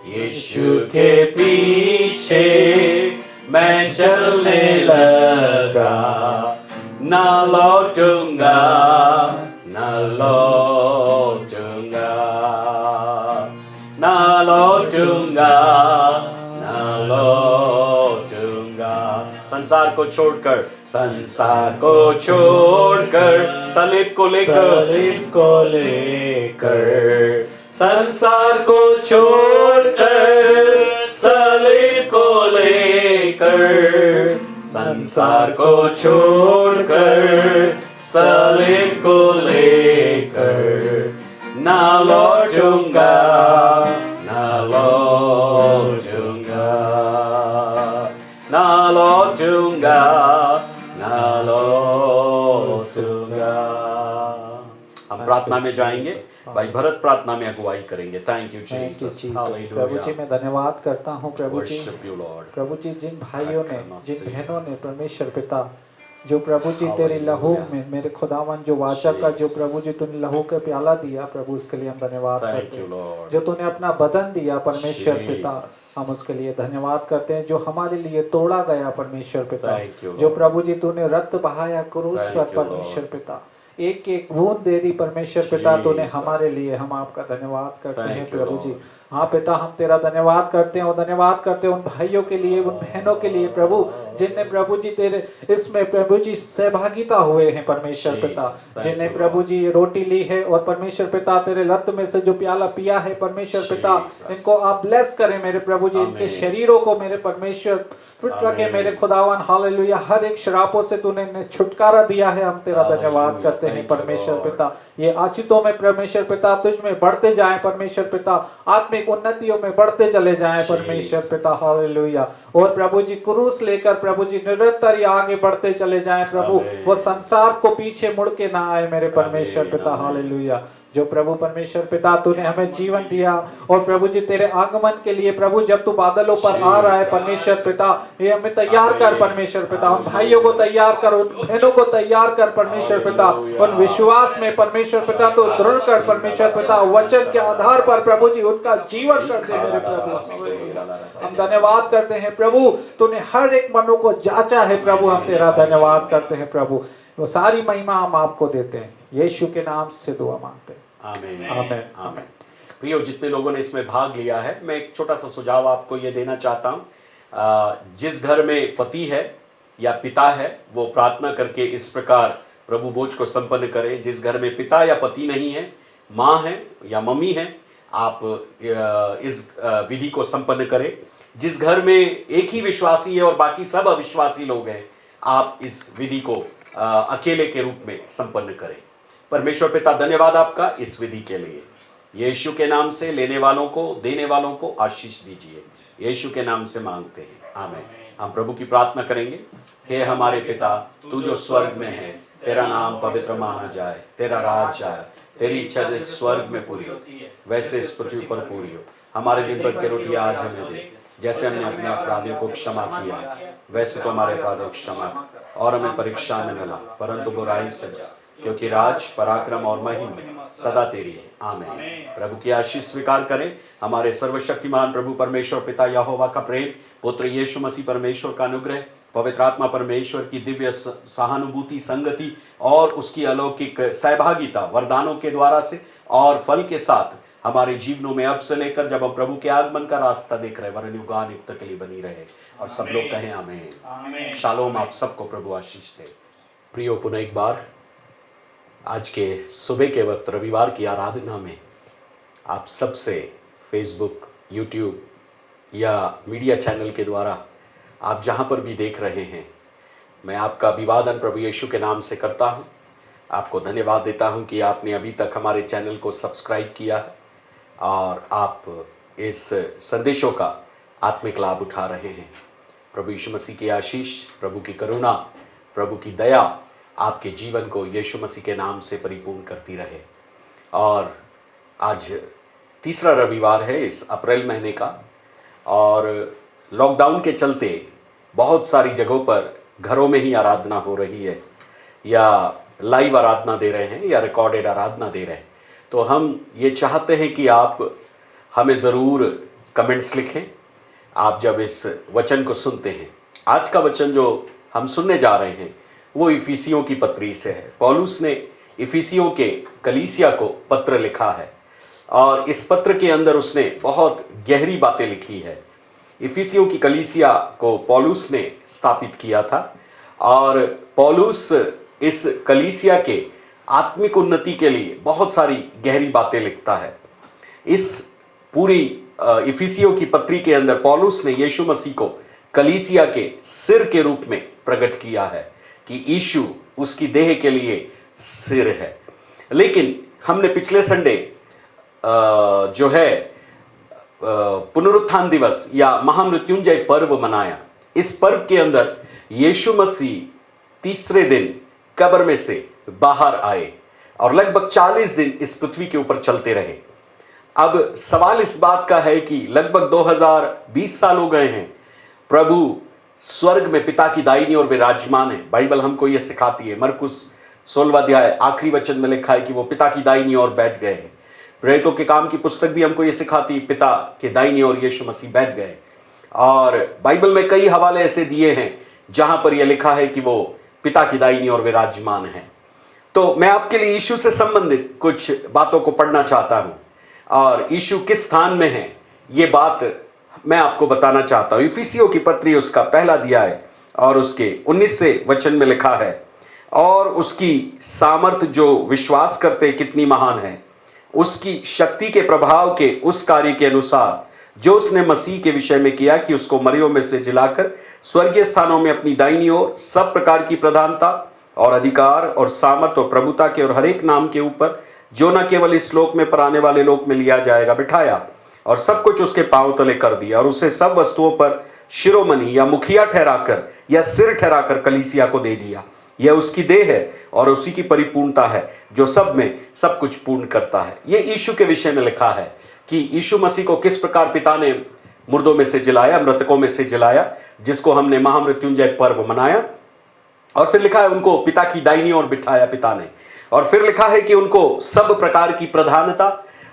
यीशु के पीछे मैं चलने लगा, ना लौटूंगा, ना लौटूंगा, ना लौटूंगा, ना लौटूंगा। संसार को छोड़कर, संसार को छोड़कर, सलीब को लेकर, सलीब को लेकर, संसार को छोड़कर, सलीब को लेकर, संसार को छोड़कर, सलीब को लेकर, ना लौटूंगा, ना लौटूंगा, ना लौटूंगा, ना लौटूंगा। हम प्रार्थना में जाएंगे। भाई भरत प्रार्थना में अगुवाई करेंगे। Thank you Jesus. प्रभु जी मैं धन्यवाद करता हूँ प्रभु जी। Worship you Lord. प्रभु जी जिन भाइयों ने, जिन बहनों ने परमेश्वर पिता जो प्रभु जी तेरे लहू में मेरे खुदावन जो वाचा का जो प्रभु जी तूने लहू का प्याला दिया प्रभु, उसके लिए हम धन्यवाद करते हैं। जो तूने अपना बदन दिया परमेश्वर पिता, हम उसके लिए धन्यवाद करते हैं। जो हमारे लिए तोड़ा गया परमेश्वर पिता, जो प्रभु जी तूने रक्त बहाया क्रूस पर परमेश्वर पिता, एक एक बूंद दे दी परमेश्वर पिता तूने हमारे लिए, हम आपका धन्यवाद करते हैं प्रभु जी। हाँ पिता, हम तेरा धन्यवाद करते हैं और धन्यवाद करते हैं उन भाइयों के लिए, उन बहनों के लिए प्रभु जिनने प्रभु जी तेरे इसमें प्रभु जी सहभागिता हुए हैं परमेश्वर पिता, जिनने प्रभु जी ये रोटी ली है और परमेश्वर पिता तेरे रक्त में से जो प्याला पिया है परमेश्वर पिता, इनको आप ब्लेस करें मेरे प्रभु जी, इनके शरीरों को मेरे परमेश्वर के मेरे खुदावन हालेलुया, हर एक शराबों से तूने छुटकारा दिया है। हम तेरा धन्यवाद करते हैं परमेश्वर पिता। ये आशितों में परमेश्वर पिता तुझ में बढ़ते जाएं परमेश्वर पिता, आत्मिक उन्नतियों में बढ़ते चले जाएं परमेश्वर पिता हालेलुया। और प्रभु जी क्रूस लेकर प्रभु जी निरंतर ही आगे बढ़ते चले जाएं प्रभु, वो संसार को पीछे मुड़ के ना आए मेरे परमेश्वर पिता हालेलुया। जो प्रभु परमेश्वर पिता तूने हमें जीवन दिया और प्रभु जी तेरे आगमन के लिए प्रभु जब तू बादलों पर आ रहा है परमेश्वर पिता, ये हमें तैयार कर परमेश्वर पिता, उन भाइयों को तैयार कर, उन बहनों को तैयार कर परमेश्वर पिता, उन विश्वास में परमेश्वर पिता तो दृढ़ कर परमेश्वर पिता, वचन के आधार पर प्रभु जी उनका जीवन कर दे मेरे प्रभु। हम धन्यवाद करते हैं प्रभु, तूने हर एक मनो को जांचा है प्रभु, हम तेरा धन्यवाद करते हैं प्रभु। वो सारी महिमा हम आपको देते हैं, यीशु के नाम से दुआ मांगते हैं, आमीन आमीन आमीन। प्रियो, जितने लोगों ने इसमें भाग लिया है, मैं एक छोटा सा सुझाव आपको ये देना चाहता हूँ। जिस घर में पति है या पिता है वो प्रार्थना करके इस प्रकार प्रभु भोज को संपन्न करें। जिस घर में पिता या पति नहीं है, माँ है या मम्मी है, आप इस विधि को संपन्न करें। जिस घर में एक ही विश्वासी है और बाकी सब अविश्वासी लोग हैं, आप इस विधि को अकेले के रूप में संपन्न करें। परमेश्वर पिता धन्यवाद आपका इस विधि के लिए। यीशु के नाम से लेने वालों को, देने वालों को आशीष दीजिए। यीशु के नाम से मांगते हैं, आमीन। हम प्रभु की प्रार्थना करेंगे। हे हमारे पिता, तू जो स्वर्ग में है, तेरा नाम पवित्र माना जाए, तेरा राज आए, तेरी इच्छा जैसे स्वर्ग में पूरी हो वैसे इस पृथ्वी पर पूरी हो। हमारे दिन भर की रोटी आज हमें दे, जैसे हमने अपने अपराधियों को क्षमा किया है वैसे तो हमारे अपराधों को क्षमा कर, और हमें परीक्षा में न ला परंतु बुराई से बचा, क्योंकि राज, पराक्रम और महिमा सदा तेरी है, आमीन। प्रभु की आशीष स्वीकार करें। हमारे सर्वशक्तिमान प्रभु परमेश्वर पिता यहोवा का प्रेम, पुत्र यीशु मसीह परमेश्वर का अनुग्रह, पवित्र आत्मा परमेश्वर की दिव्य सहानुभूति, संगति और उसकी अलौकिक सहभागिता वरदानों के द्वारा से और फल के साथ हमारे जीवनों में अब से लेकर जब हम प्रभु के आगमन का रास्ता देख रहे हैं वरन युगान युग तक के लिए बनी रहे। और सब लोग कहें आमीन। शालोम। आप सबको प्रभु आशीष दे। प्रियो, पुनः एक बार आज के सुबह के वक्त रविवार की आराधना में आप सबसे फेसबुक, यूट्यूब या मीडिया चैनल के द्वारा आप जहां पर भी देख रहे हैं, मैं आपका अभिवादन प्रभु यीशु के नाम से करता हूं। आपको धन्यवाद देता हूं कि आपने अभी तक हमारे चैनल को सब्सक्राइब किया है और आप इस संदेशों का आत्मिक लाभ उठा रहे हैं। प्रभु यीशु मसीह की आशीष, प्रभु की करुणा, प्रभु की दया आपके जीवन को यीशु मसीह के नाम से परिपूर्ण करती रहे। और आज तीसरा रविवार है इस अप्रैल महीने का, और लॉकडाउन के चलते बहुत सारी जगहों पर घरों में ही आराधना हो रही है, या लाइव आराधना दे रहे हैं या रिकॉर्डेड आराधना दे रहे हैं। तो हम ये चाहते हैं कि आप हमें ज़रूर कमेंट्स लिखें आप जब इस वचन को सुनते हैं। आज का वचन जो हम सुनने जा रहे हैं वो इफिसियों की पत्री से है। पौलुस ने इफिसियों के कलीसिया को पत्र लिखा है और इस पत्र के अंदर उसने बहुत गहरी बातें लिखी है। इफिसियों की कलीसिया को पौलुस ने स्थापित किया था और पौलुस इस कलीसिया के आत्मिक उन्नति के लिए बहुत सारी गहरी बातें लिखता है। इस पूरी इफिसियों की पत्री के अंदर पौलुस ने यीशु मसीह को कलीसिया के सिर के रूप में प्रकट किया है कि यीशु उसकी देह के लिए सिर है। लेकिन हमने पिछले संडे जो है पुनरुत्थान दिवस या महामृत्युंजय पर्व मनाया। इस पर्व के अंदर यीशु मसीह तीसरे दिन कब्र में से बाहर आए और लगभग 40 दिन इस पृथ्वी के ऊपर चलते रहे। अब सवाल इस बात का है कि लगभग 2020 साल हो गए हैं, प्रभु स्वर्ग में पिता की दाहिनी ओर विराजमान है। बाइबल हमको यह सिखाती है। मरकुस 16वां अध्याय आखिरी वचन में लिखा है कि वो पिता की दाहिनी ओर बैठ गए हैं। प्रेरितों के काम की पुस्तक भी हमको ये सिखाती है, पिता के दाहिनी ओर यीशु मसीह बैठ गए। और बाइबल में कई हवाले ऐसे दिए हैं जहां पर यह लिखा है कि वो पिता की दाहिनी ओर विराजमान है। तो मैं आपके लिए यीशु से संबंधित कुछ बातों को पढ़ना चाहता हूं और यीशु किस स्थान में है ये बात मैं आपको बताना चाहता हूं। इफिसियों की पत्री उसका पहला अध्याय और उसके 19वें वचन में लिखा है, और उसकी सामर्थ जो विश्वास करते कितनी महान है, उसकी शक्ति के प्रभाव के उस कार्य के अनुसार जो उसने मसीह के विषय में किया कि उसको मरियों में से जिलाकर स्वर्गीय स्थानों में अपनी दाहिनी ओर सब प्रकार की प्रधानता और अधिकार और सामर्थ और प्रभुता के और हर एक नाम के ऊपर जो न केवल इस लोक में पर आने वाले लोक में लिया जाएगा बिठाया, और सब कुछ उसके पांव तले कर दिया, और उसे सब वस्तुओं पर शिरोमणि या मुखिया ठहराकर या सिर ठहराकर कलीसिया को दे दिया। यह उसकी देह है और उसी की परिपूर्णता है जो सब में सब कुछ पूर्ण करता है। यह यीशु के विषय में लिखा है कि यीशु मसीह को किस प्रकार पिता ने मुर्दों में से जिलाया, मृतकों में से जिलाया, जिसको हमने महामृत्युंजय पर्व मनाया। और फिर लिखा है उनको पिता की दाहिनी ओर बिठाया पिता ने, और फिर लिखा है कि उनको सब प्रकार की प्रधानता,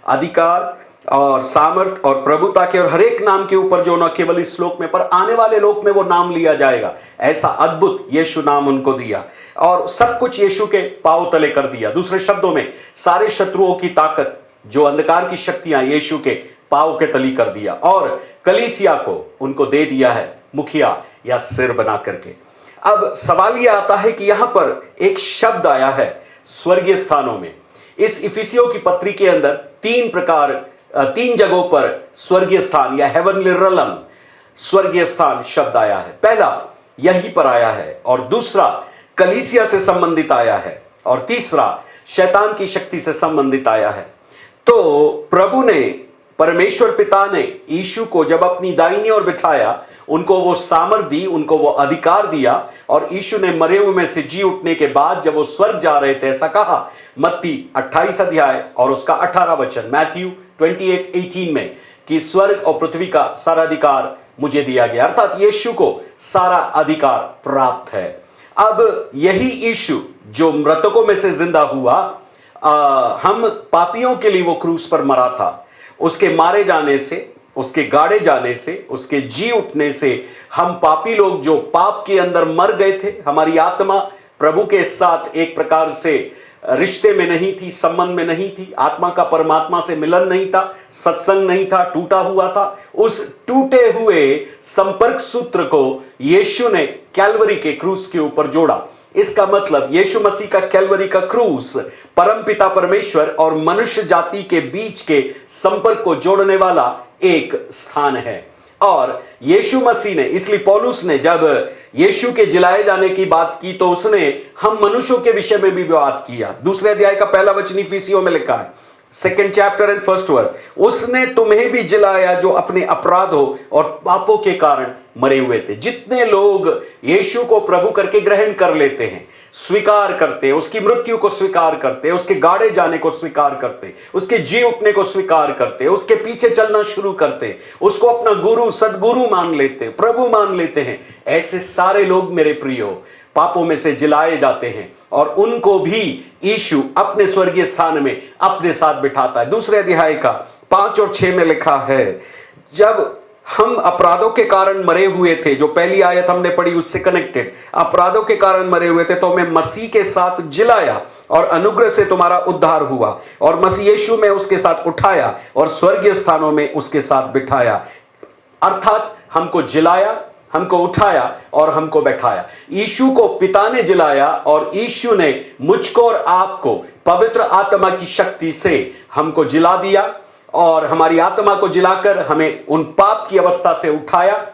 अधिकार और सामर्थ और प्रभुता के और हर एक नाम के ऊपर जो न केवल इस लोक में पर आने वाले लोक में वो नाम लिया जाएगा, ऐसा अद्भुत यीशु नाम उनको दिया, और सब कुछ यीशु के पांव तले कर दिया। दूसरे शब्दों में सारे शत्रुओं की ताकत, जो अंधकार की शक्तियां, यीशु के पांव के तली कर दिया, और कलीसिया को उनको दे दिया है मुखिया या सिर बना करके। अब सवाल यह आता है कि यहां पर एक शब्द आया है स्वर्गीय स्थानों में। इस इफिसियों की पत्री के अंदर तीन जगहों पर स्वर्गीय स्थान या हेवनली रेलम, स्वर्गीय स्थान शब्द आया है। पहला यहीं पर आया है, और दूसरा कलीसिया से संबंधित आया है, और तीसरा शैतान की शक्ति से संबंधित आया है। तो प्रभु ने, परमेश्वर पिता ने यीशु को जब अपनी दाहिनी ओर बिठाया, उनको वो सामर्थ दी, उनको वो अधिकार दिया, और यीशु ने मरे हुए में से जी उठने के बाद जब वो स्वर्ग जा रहे थे, ऐसा कहा मत्ती 28 अध्याय और उसका 18 वचन, मैथ्यू 28:18 में, कि स्वर्ग और पृथ्वी का सारा अधिकार मुझे दिया गया। अर्थात यीशु को सारा अधिकार प्राप्त है। अब यही यीशु जो मृतकों में से जिंदा हुआ, हम पापियों के लिए वो क्रूस पर मरा था, उसके मारे जाने से, उसके गाड़े जाने से, उसके जी उठने से हम पापी लोग जो पाप के अंदर मर गए थे, हमारी आत्मा प्रभु के साथ एक प्रकार से रिश्ते में नहीं थी, संबंध में नहीं थी, आत्मा का परमात्मा से मिलन नहीं था, सत्संग नहीं था, टूटा हुआ था। उस टूटे हुए संपर्क सूत्र को यीशु ने कैलवरी के क्रूस के ऊपर जोड़ा। इसका मतलब यीशु मसीह का कैलवरी का क्रूस परमपिता परमेश्वर और मनुष्य जाति के बीच के संपर्क को जोड़ने वाला एक स्थान है। और यीशु मसीह ने, इसलिए पौलुस ने जब यीशु के जिलाए जाने की बात की तो उसने हम मनुष्यों के विषय में भी बात किया। दूसरे अध्याय का पहला वचन इफिसियों में लिखा है, 2nd chapter and 1st verse, उसने तुम्हें भी जिलाया जो अपने अपराधों और पापों के कारण मरे हुए थे। जितने लोग यीशु को प्रभु करके ग्रहण कर लेते हैं, स्वीकार करते, उसकी मृत्यु को स्वीकार करते, उसके गाड़े जाने को स्वीकार करते, उसके जी उठने को स्वीकार करते, उसके पीछे चलना शुरू करते, उसको अपना गुरु सदगुरु मान लेते, प्रभु मान लेते हैं, ऐसे सारे लोग मेरे प्रियो पापों में से जिलाए जाते हैं और उनको भी यीशु अपने स्वर्गीय स्थान में अपने साथ बिठाता है। दूसरे अध्याय का 5 और 6 में लिखा है, जब हम अपराधों के कारण मरे हुए थे, जो पहली आयत हमने पढ़ी उससे कनेक्टेड, अपराधों के कारण मरे हुए थे, तो हमें मसीह के साथ जिलाया और अनुग्रह से तुम्हारा उद्धार हुआ, और मसीह यीशु में उसके साथ उठाया और स्वर्गीय स्थानों में उसके साथ बिठाया। अर्थात हमको जिलाया, हमको उठाया और हमको बैठाया। यीशु को पिता ने जिलाया और यीशु ने मुझको और आपको पवित्र आत्मा की शक्ति से हमको जिला दिया और हमारी आत्मा को जिलाकर हमें उन पाप की अवस्था से उठाया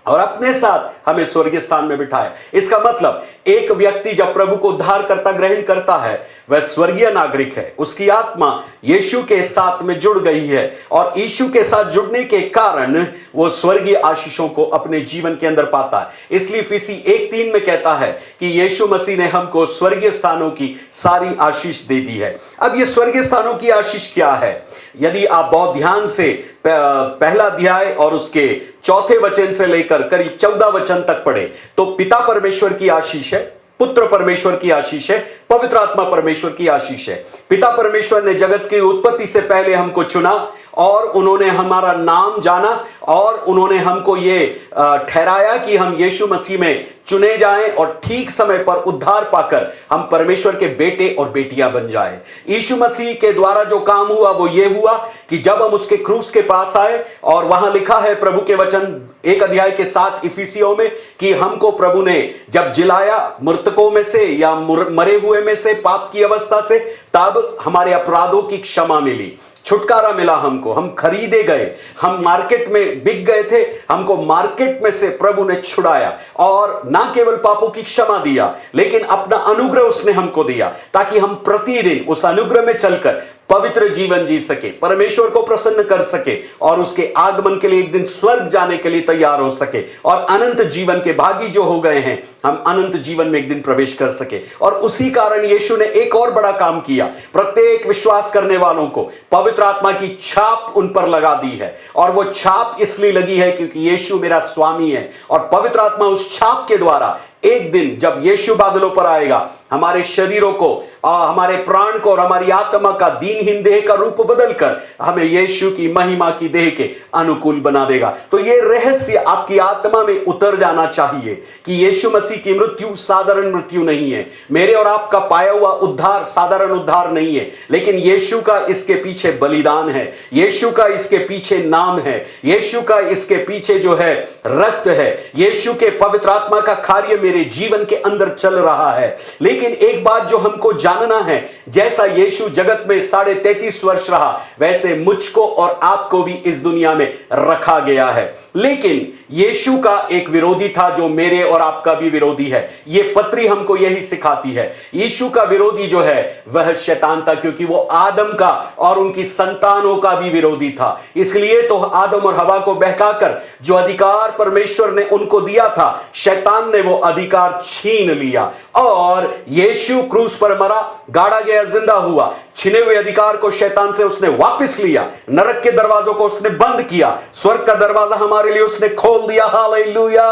और अपने साथ हमें स्वर्गीय स्थान में बिठाया। इसका मतलब एक व्यक्ति जब प्रभु को उद्धार करता, ग्रहण करता है, वह स्वर्गीय नागरिक है। उसकी आत्मा यीशु के साथ में जुड़ गई है और यीशु के साथ जुड़ने के कारण वो स्वर्गीय आशीषों को अपने जीवन के अंदर पाता है। इसलिए इफिसी 1:3 में कहता है कि यीशु मसीह ने हमको स्वर्गीय स्थानों की सारी आशीष दे दी है। अब ये स्वर्गीय स्थानों की आशीष क्या है? यदि आप बहुत ध्यान से पहला अध्याय और उसके 4थे वचन से लेकर करीब 14 वचन तक पढ़े तो पिता परमेश्वर की आशीष है, पुत्र परमेश्वर की आशीष है, पवित्र आत्मा परमेश्वर की आशीष है। पिता परमेश्वर ने जगत की उत्पत्ति से पहले हमको चुना और उन्होंने हमारा नाम जाना और उन्होंने हमको ये ठहराया कि हम यीशु मसीह में चुने जाएं और ठीक समय पर उद्धार पाकर हम परमेश्वर के बेटे और बेटियां बन जाएं। यीशु मसीह के द्वारा जो काम हुआ वो ये हुआ कि जब हम उसके क्रूस के पास आए, और वहां लिखा है प्रभु के वचन 1 अध्याय के 7 इफिसियों में कि हमको प्रभु ने जब जिलाया मृतकों में से या मरे हुए में से, पाप की अवस्था से, तब हमारे अपराधों की क्षमा मिली, छुटकारा मिला हमको, हम खरीदे गए, हम मार्केट में बिक गए थे, हमको मार्केट में से प्रभु ने छुड़ाया और ना केवल पापों की क्षमा दिया लेकिन अपना अनुग्रह उसने हमको दिया ताकि हम प्रतिदिन उस अनुग्रह में चलकर पवित्र जीवन जी सके, परमेश्वर को प्रसन्न कर सके और उसके आगमन के लिए एक दिन स्वर्ग जाने के लिए तैयार हो सके और अनंत जीवन के भागी जो हो गए हैं, हम अनंत जीवन में एक दिन प्रवेश कर सके। और उसी कारण यीशु ने एक और बड़ा काम किया, प्रत्येक विश्वास करने वालों को पवित्र आत्मा की छाप उन पर लगा दी है, और वो छाप इसलिए लगी है क्योंकि यीशु मेरा स्वामी है और पवित्र आत्मा उस छाप के द्वारा एक दिन जब यीशु बादलों पर आएगा, हमारे शरीरों को, हमारे प्राण को और हमारी आत्मा का दीनहीन देह का रूप बदलकर हमें यीशु की महिमा की देह के अनुकूल बना देगा। तो ये रहस्य आपकी आत्मा में उतर जाना चाहिए कि यीशु मसीह की मृत्यु साधारण मृत्यु नहीं है, मेरे और आपका पाया हुआ उद्धार साधारण उद्धार नहीं है, लेकिन यीशु का इसके पीछे बलिदान है, यीशु का इसके पीछे नाम है, यीशु का इसके पीछे जो है रक्त है, यीशु के पवित्र आत्मा का कार्य मेरे जीवन के अंदर चल रहा है। लेकिन एक बात जो हमको जानना है जैसा यीशु जगत में 33.5 वर्ष रहा, वैसे मुझको और आपको भी इस दुनिया में रखा गया है। लेकिन यीशु का एक विरोधी था जो मेरे और आपका भी विरोधी है। यह पत्री हमको यही सिखाती है। यीशु का विरोधी जो है वह शैतान था, क्योंकि वो आदम का और उनकी संतानों का भी विरोधी था। इसलिए तो आदम और हवा को बहकाकर जो अधिकार परमेश्वर ने उनको दिया था, शैतान ने वो अधिकार छीन लिया और यीशु क्रूस पर मरा, गाड़ा गया, जिंदा हुआ। छिने हुए अधिकार को शैतान से उसने वापस लिया, नरक के दरवाजों को उसने बंद किया, स्वर्ग का दरवाजा हमारे लिए उसने खोल दिया। हालेलुया।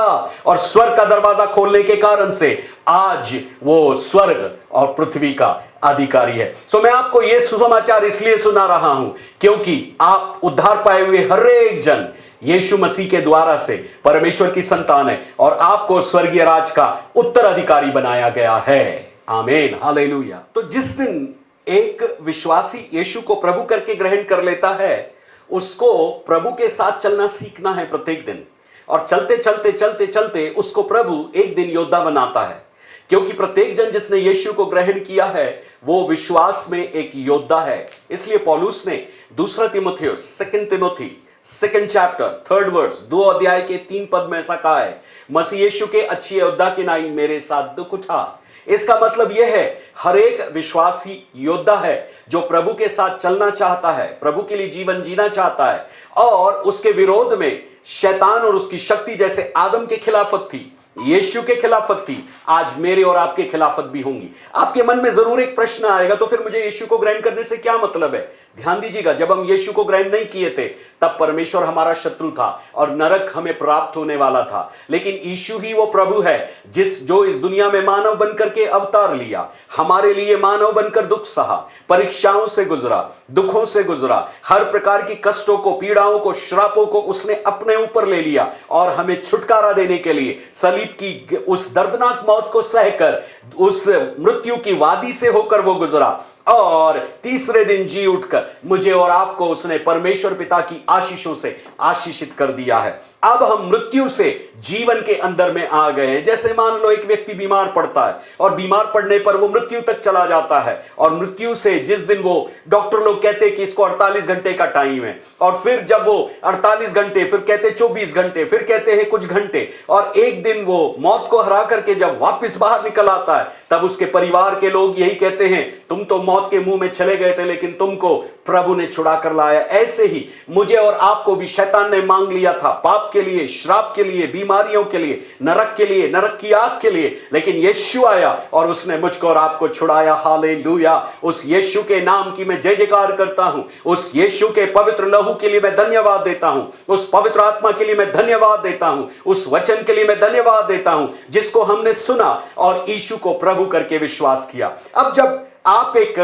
और स्वर्ग का दरवाजा खोलने के कारण से आज वो स्वर्ग और पृथ्वी का अधिकारी है। सो मैं आपको यह सुसमाचार इसलिए सुना रहा हूं क्योंकि आप उद्धार पाए हुए हर एक जन यीशु मसीह के द्वारा से परमेश्वर की संतान है और आपको स्वर्गीय राज का उत्तराधिकारी बनाया गया है। आमीन, हालेलुया। तो जिस दिन एक विश्वासी यीशु को प्रभु करके ग्रहण कर लेता है, उसको प्रभु के साथ चलना सीखना है प्रत्येक दिन, और चलते चलते चलते चलते उसको प्रभु एक दिन योद्धा बनाता है। क्योंकि प्रत्येक जन जिसने यीशु को ग्रहण किया है वो विश्वास में एक योद्धा है। इसलिए पौलुस ने 2 तीमुथियुस 2 तिमोथी 2 चैप्टर 3 वर्स 2 अध्याय के 3 पद में ऐसा कहा है, मसीह यीशु के अच्छे योद्धा के नाई मेरे साथ दुख उठा। इसका मतलब यह है हर एक विश्वासी योद्धा है जो प्रभु के साथ चलना चाहता है, प्रभु के लिए जीवन जीना चाहता है, और उसके विरोध में शैतान और उसकी शक्ति जैसे आदम के खिलाफत थी, यीशु के खिलाफत थी, आज मेरे और आपके खिलाफत भी होंगी। आपके मन में जरूर एक प्रश्न आएगा, तो फिर मुझे यीशु को ग्रहण करने से क्या मतलब है? ध्यान दीजिएगा, जब हम यीशु को ग्रहण नहीं किए थे तब परमेश्वर हमारा शत्रु था और नरक हमें प्राप्त होने वाला था। लेकिन यीशु ही वो प्रभु है जो इस दुनिया में मानव बनकर के अवतार लिया, हमारे लिए मानव बनकर दुख सहा, परीक्षाओं से गुजरा, दुखों से गुजरा, हर प्रकार की कष्टों को, पीड़ाओं को, श्रापों को उसने अपने ऊपर ले लिया और हमें छुटकारा देने के लिए सलीब की उस दर्दनाक मौत को सहकर उस मृत्यु की वादी से होकर वो गुजरा और तीसरे दिन जी उठकर मुझे और आपको उसने परमेश्वर पिता की आशीषों से आशीषित कर दिया है। अब हम मृत्यु से जीवन के अंदर में आ गए हैं। जैसे मान लो एक व्यक्ति बीमार पड़ता है और बीमार पड़ने पर वो मृत्यु तक चला जाता है, और मृत्यु से जिस दिन वो डॉक्टर लोग कहते हैं कि इसको 48 घंटे का टाइम है, और फिर जब वो 48 घंटे, फिर कहते 24 घंटे, फिर कहते हैं कुछ घंटे, और एक दिन वो मौत को हरा करके जब वापस बाहर निकल आता है, तब उसके परिवार के लोग यही कहते हैं, तुम तो मौत के मुंह में चले गए थे लेकिन तुमको प्रभु ने छुड़ा कर लाया। ऐसे ही मुझे और आपको भी शैतान ने मांग लिया था, पाप के लिए, श्राप के लिए, बीमारियों के लिए, नरक के लिए, नरक की आग के लिए, लेकिन यीशु आया और उसने मुझको और आपको छुड़ाया। हालेलुया। उस यीशु के नाम की मैं जय जयकार करता हूं, उस यीशु के पवित्र लहू के लिए मैं धन्यवाद देता हूं, उस पवित्र आत्मा के लिए मैं धन्यवाद देता हूं, उस वचन के लिए मैं धन्यवाद देता हूं जिसको हमने सुना और यीशु को प्रभु करके विश्वास किया। अब जब आप एक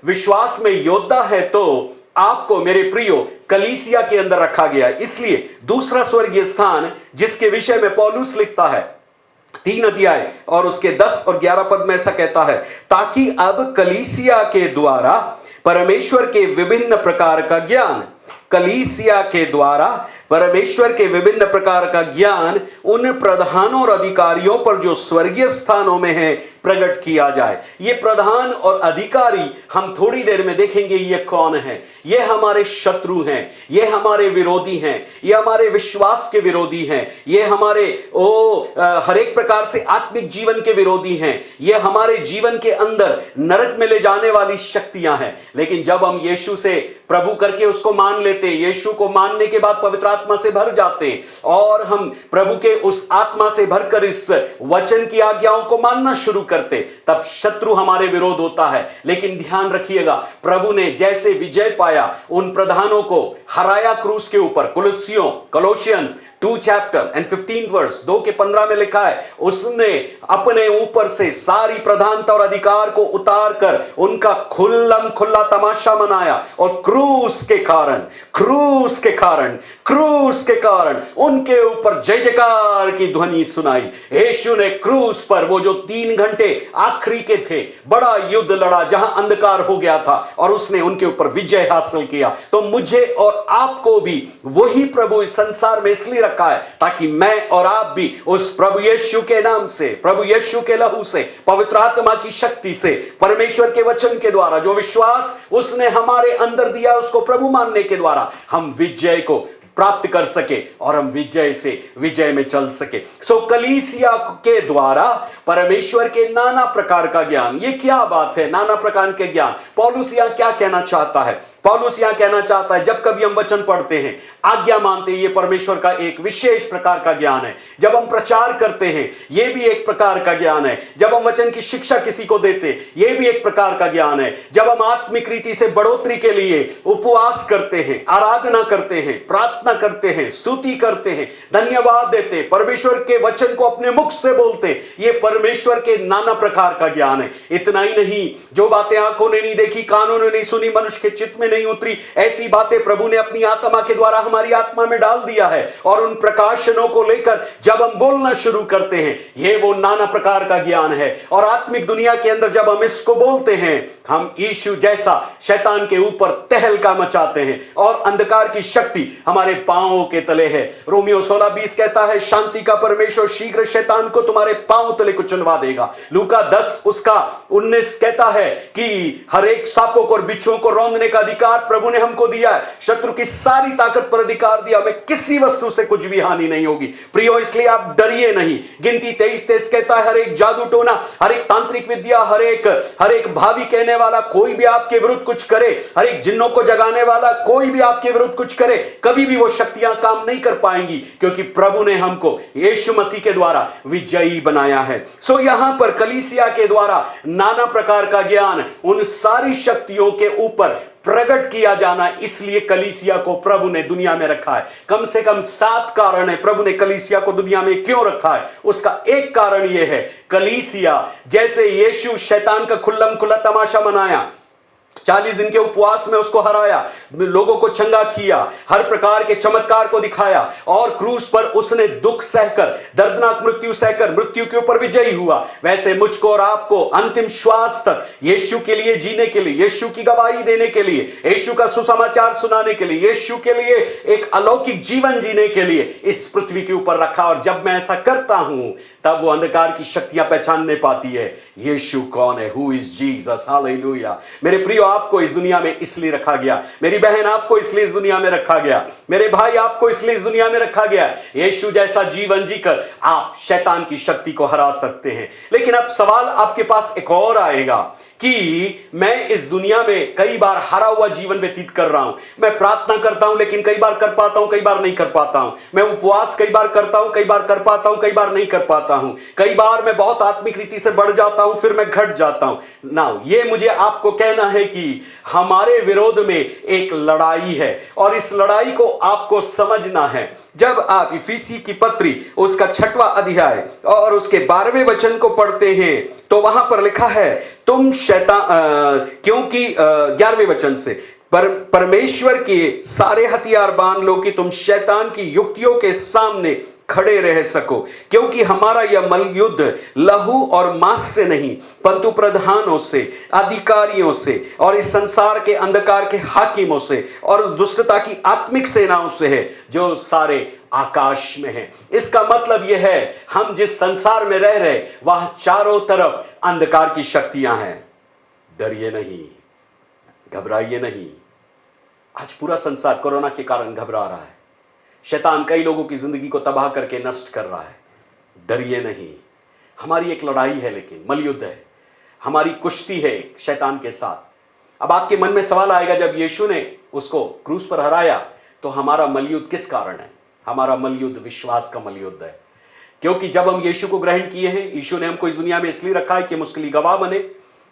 विश्वास में योद्धा है तो आपको मेरे प्रियो कलीसिया के अंदर रखा गया। इसलिए दूसरा स्वर्गीय स्थान जिसके विषय में पौलुस लिखता है 3 अध्याय और उसके 10 और 11 पद में ऐसा कहता है, ताकि अब कलीसिया के द्वारा परमेश्वर के विभिन्न प्रकार का ज्ञान, कलीसिया के द्वारा परमेश्वर के विभिन्न प्रकार का ज्ञान उन प्रधानों और अधिकारियों पर जो स्वर्गीय स्थानों में है प्रकट किया जाए। ये प्रधान और अधिकारी हम थोड़ी देर में देखेंगे ये कौन है। ये हमारे शत्रु हैं, ये हमारे विरोधी हैं, ये हमारे विश्वास के विरोधी हैं, ये हमारे हर एक प्रकार से आत्मिक जीवन के विरोधी हैं, ये हमारे जीवन के अंदर नरक में ले जाने वाली शक्तियां हैं। लेकिन जब हम यीशु से प्रभु करके उसको मान लेते, यीशु को मानने के बाद पवित्र आत्मा से भर जाते और हम प्रभु के उस आत्मा से भरकर इस वचन की आज्ञाओं को मानना शुरू करते, तब शत्रु हमारे विरोध होता है। लेकिन ध्यान रखिएगा, प्रभु ने जैसे विजय पाया, उन प्रधानों को हराया क्रूस के ऊपर। कोलोसियंस 2 चैप्टर एंड 15 वर्स 2 के 15 में लिखा है, उसने अपने ऊपर से सारी प्रधानता और अधिकार को उतार कर उनका खुल्लम खुल्ला तमाशा मनाया और क्रूस के कारण उनके ऊपर जय जयकार की ध्वनि सुनाई। यीशु ने क्रूस पर वो जो 3 घंटे आखिरी के थे, बड़ा युद्ध लड़ा जहां अंधकार हो गया था और उसने उनके ऊपर विजय हासिल किया। तो मुझे और आपको भी वही प्रभु इस संसार में इसलिए रखा है ताकि मैं और आप भी उस प्रभु यीशु के नाम से, प्रभु यीशु के लहू से, पवित्र आत्मा की शक्ति से, परमेश्वर के वचन के द्वारा जो विश्वास उसने हमारे अंदर दिया उसको प्रभु मानने के द्वारा हम विजय को प्राप्त कर सके और हम विजय से विजय में चल सके। सो कलीसिया के द्वारा परमेश्वर के नाना प्रकार का ज्ञान, ये क्या बात है, नाना प्रकार के ज्ञान। पौलुस यहां क्या कहना चाहता है? पौलुस यहां कहना चाहता है जब कभी हम वचन पढ़ते हैं, आज्ञा मानते हैं, ये परमेश्वर का एक विशेष प्रकार का ज्ञान है। जब हम प्रचार करते हैं, ये भी एक प्रकार का ज्ञान है। जब हम वचन की शिक्षा किसी को देते, ये भी एक प्रकार का ज्ञान है। जब हम आत्मिक रीति से बढ़ोतरी के लिए उपवास करते हैं, आराधना करते हैं, प्रार्थना करते हैं, स्तुति करते हैं, धन्यवाद देते हैं, परमेश्वर के वचन को अपने मुख से बोलते हैं, ये परमेश्वर के नाना प्रकार का ज्ञान है। इतना ही नहीं, जो बातें आंखों ने नहीं देखी, कानों ने नहीं सुनी, मनुष्य के चित्त में नहीं उतरी, ऐसी बातें प्रभु ने अपनी आत्मा के द्वारा हमारी आत्मा में डाल दिया है। और उन प्रकाशनों को लेकर जब हम बोलना शुरू करते हैं, ये वो नाना प्रकार का ज्ञान है। और आत्मिक दुनिया के अंदर जब हम इसको बोलते हैं, हम यीशु जैसा शैतान के ऊपर तहलका मचाते हैं और अंधकार की शक्ति हमारे पांवों के तले है। रोमियो 16:20 कहता है, शांति का परमेश्वर शीघ्र शैतान को तुम्हारे पांव तले को चुनवा देगा। लूका 10:19 कहता है कि हर एक सांपों को और बिच्छुओं को रौंदने का अधिकार प्रभु ने हमको दिया है, शत्रु की सारी ताकत पर अधिकार दिया, हमें किसी वस्तु से कुछ भी हानि नहीं होगी। प्रियो, इसलिए आप डरिए नहीं। गिनती 23:23 कहता है, हर एक जादू टोना, हर एक तांत्रिक विद्या, हर एक भावी कहने वाला कोई भी आपके विरुद्ध कुछ करे, हर एक जिन्नों को जगाने वाला कोई भी आपके विरुद्ध कुछ करे, कभी भी वो शक्तियां काम नहीं कर पाएंगी, क्योंकि प्रभु ने हमको यीशु मसीह के द्वारा विजयी बनाया है। सो यहां पर कलीसिया के द्वारा नाना प्रकार का ज्ञान, उन सारी शक्तियों के ऊपर प्रकट किया जाना, इसलिए कलीसिया को प्रभु ने दुनिया में रखा है। कम से कम 7 कारण है प्रभु ने कलीसिया को दुनिया में क्यों रखा है। उसका एक कारण यह है, कलीसिया जैसे यीशु शैतान का खुल्लम खुल्ला तमाशा मनाया, 40 दिन के उपवास में उसको हराया, लोगों को चंगा किया, हर प्रकार के चमत्कार को दिखाया और क्रूस पर उसने दुख सहकर, दर्दनाक मृत्यु सहकर मृत्यु के ऊपर विजयी हुआ, वैसे मुझको और आपको अंतिम श्वास तक यीशु के लिए जीने के लिए, यीशु की गवाही देने के लिए, यीशु का सुसमाचार सुनाने के लिए, यीशु के लिए एक अलौकिक जीवन जीने के लिए इस पृथ्वी के ऊपर रखा। और जब मैं ऐसा करता हूं, तब वो अंधकार की शक्तियां पहचानने पाती है यीशु कौन है, हु इज जीसस, हालेलुया। मेरे प्रियो, आपको इस दुनिया में इसलिए रखा गया, मेरी बहन आपको इसलिए इस दुनिया में रखा गया, मेरे भाई आपको इसलिए इस दुनिया में रखा गया। यीशु जैसा जीवन जीकर आप शैतान की शक्ति को हरा सकते हैं। लेकिन अब सवाल आपके पास एक और आएगा कि मैं इस दुनिया में कई बार हरा हुआ जीवन व्यतीत कर रहा हूं। मैं प्रार्थना करता हूं, लेकिन कई बार कर पाता हूं, कई बार नहीं कर पाता हूं। मैं उपवास कई बार करता हूं, कई बार कर पाता हूं, कई बार नहीं कर पाता हूं। कई बार मैं बहुत आत्मिक रीति से बढ़ जाता हूं, फिर मैं घट जाता हूं। नाउ ये मुझे आपको कहना है कि हमारे विरोध में एक लड़ाई है और इस लड़ाई को आपको समझना है। जब आप इफिसी की पत्री उसका 6वां अध्याय और उसके 12वें वचन को पढ़ते हैं, तो वहां पर लिखा है, तुम शैतान क्योंकि 11वें वचन से, परमेश्वर के सारे हथियार बांध लो कि तुम शैतान की युक्तियों के सामने खड़े रह सको, क्योंकि हमारा यह मल युद्ध लहू और मांस से नहीं, परंतु प्रधानों से, अधिकारियों से और इस संसार के अंधकार के हाकिमों से और दुष्टता की आत्मिक सेनाओं से है, जो सारे आकाश में है। इसका मतलब यह है, हम जिस संसार में रह रहे, वह चारों तरफ अंधकार की शक्तियां हैं। डरिए नहीं, घबराइए नहीं। आज पूरा संसार कोरोना के कारण घबरा रहा है। शैतान कई लोगों की जिंदगी को तबाह करके नष्ट कर रहा है। डरिए नहीं, हमारी एक लड़ाई है, लेकिन मलयुद्ध है, हमारी कुश्ती है शैतान के साथ। अब आपके मन में सवाल आएगा, जब यीशु ने उसको क्रूस पर हराया, तो हमारा मलयुद्ध किस कारण है? हमारा मलयुद्ध विश्वास का मलयुद्ध है, क्योंकि जब हम यीशु को ग्रहण किए हैं, यीशु ने हमको इस दुनिया में इसलिए रखा है कि हम उसके लिए गवाह बने,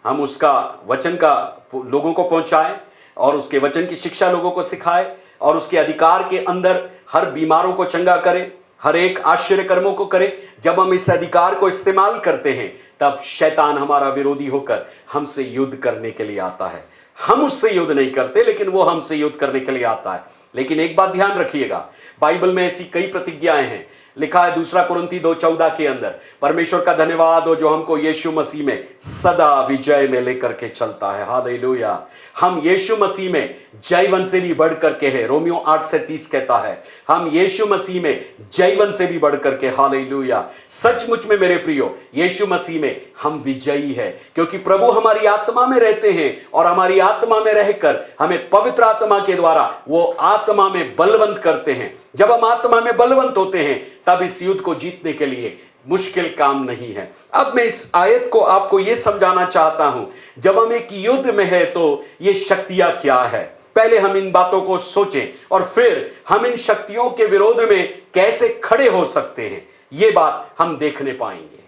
हम उसका वचन का लोगों को पहुंचाएं और उसके वचन की शिक्षा लोगों को सिखाए और उसके अधिकार के अंदर हर बीमारों को चंगा करे, हर एक आश्चर्य कर्मों को करे। जब हम इस अधिकार को इस्तेमाल करते हैं, तब शैतान हमारा विरोधी होकर हमसे युद्ध करने के लिए आता है। हम उससे युद्ध नहीं करते, लेकिन वो हमसे युद्ध करने के लिए आता है। लेकिन एक बात ध्यान रखिएगा, बाइबल में ऐसी कई प्रतिज्ञाएं हैं। लिखा है 2 कुरिन्ती 2:14 के अंदर, परमेश्वर का धन्यवाद हो जो हमको यीशु मसीह में सदा विजय में लेकर के चलता है। हालेलुया, हम यीशु मसीह में जीवन से भी बढ़ करके है। रोमियो 8:30 कहता है हम यीशु मसीह में जीवन से भी बढ़ करके, हालेलुया। सचमुच में मेरे प्रियो, यीशु मसीह में हम विजयी है, क्योंकि प्रभु हमारी आत्मा में रहते हैं और हमारी आत्मा में रहकर हमें पवित्र आत्मा के द्वारा वो आत्मा में बलवंत करते हैं। जब हम आत्मा में बलवंत होते हैं तब इस युद्ध को जीतने के लिए मुश्किल काम नहीं है। अब मैं इस आयत को आपको यह समझाना चाहता हूं, जब हम एक युद्ध में है तो ये शक्तियां क्या है। पहले हम इन बातों को सोचें और फिर हम इन शक्तियों के विरोध में कैसे खड़े हो सकते हैं, ये बात हम देखने पाएंगे।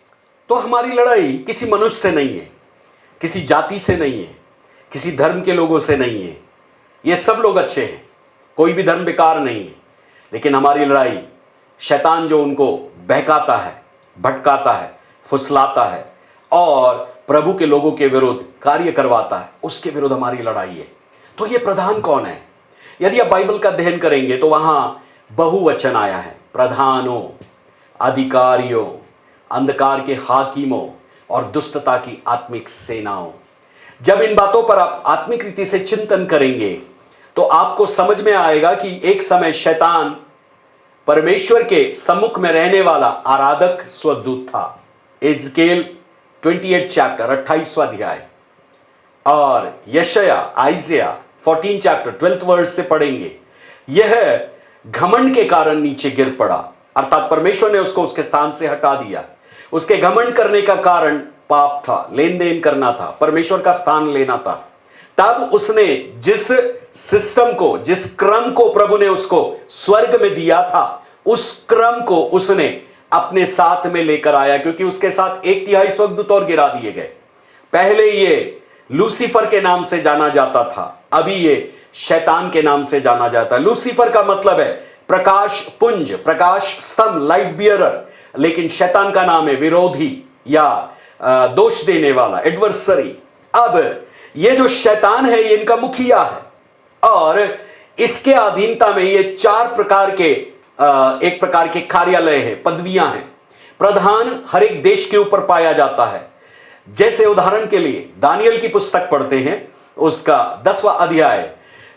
तो हमारी लड़ाई किसी मनुष्य से नहीं है, किसी जाति से नहीं है, किसी धर्म के लोगों से नहीं है। ये सब लोग अच्छे हैं, कोई भी धर्म बेकार नहीं है, लेकिन हमारी लड़ाई शैतान जो उनको बहकाता है, भटकाता है, फुसलाता है और प्रभु के लोगों के विरुद्ध कार्य करवाता है, उसके विरुद्ध हमारी लड़ाई है। तो ये प्रधान कौन है? यदि आप बाइबल का अध्ययन करेंगे तो वहां बहुवचन आया है, प्रधानों, अधिकारियों, अंधकार के हाकिमों और दुष्टता की आत्मिक सेनाओं। जब इन बातों पर आप आत्मिक रीति से चिंतन करेंगे तो आपको समझ में आएगा कि एक समय शैतान परमेश्वर के सम्मुख में रहने वाला आराधक स्वर्गदूत था। एजकेल 28 चैप्टर 28वां अध्याय और यशाया आइजिया 14 चैप्टर 12th वर्स से पढ़ेंगे। यह घमंड के कारण नीचे गिर पड़ा, अर्थात परमेश्वर ने उसको उसके स्थान से हटा दिया। उसके घमंड करने का कारण पाप था, लेन देन करना था, परमेश्वर का स्थान लेना था। तब उसने जिस सिस्टम को, जिस क्रम को प्रभु ने उसको स्वर्ग में दिया था, उस क्रम को उसने अपने साथ में लेकर आया, क्योंकि उसके साथ 1/3 स्वर्गदूत और गिरा दिए गए। पहले ये लूसीफर के नाम से जाना जाता था, अभी ये शैतान के नाम से जाना जाता है। लूसीफर का मतलब है प्रकाश पुंज, प्रकाश स्तंभ, लाइट बियरर, लेकिन शैतान का नाम है विरोधी या दोष देने वाला, एडवर्सरी। अब ये जो शैतान है ये इनका मुखिया है और इसके अधीनता में ये 4 प्रकार के एक प्रकार के कार्यालय है, पदवियां हैं। प्रधान हर एक देश के ऊपर पाया जाता है। जैसे उदाहरण के लिए दानियल की पुस्तक पढ़ते हैं, उसका 10वां अध्याय,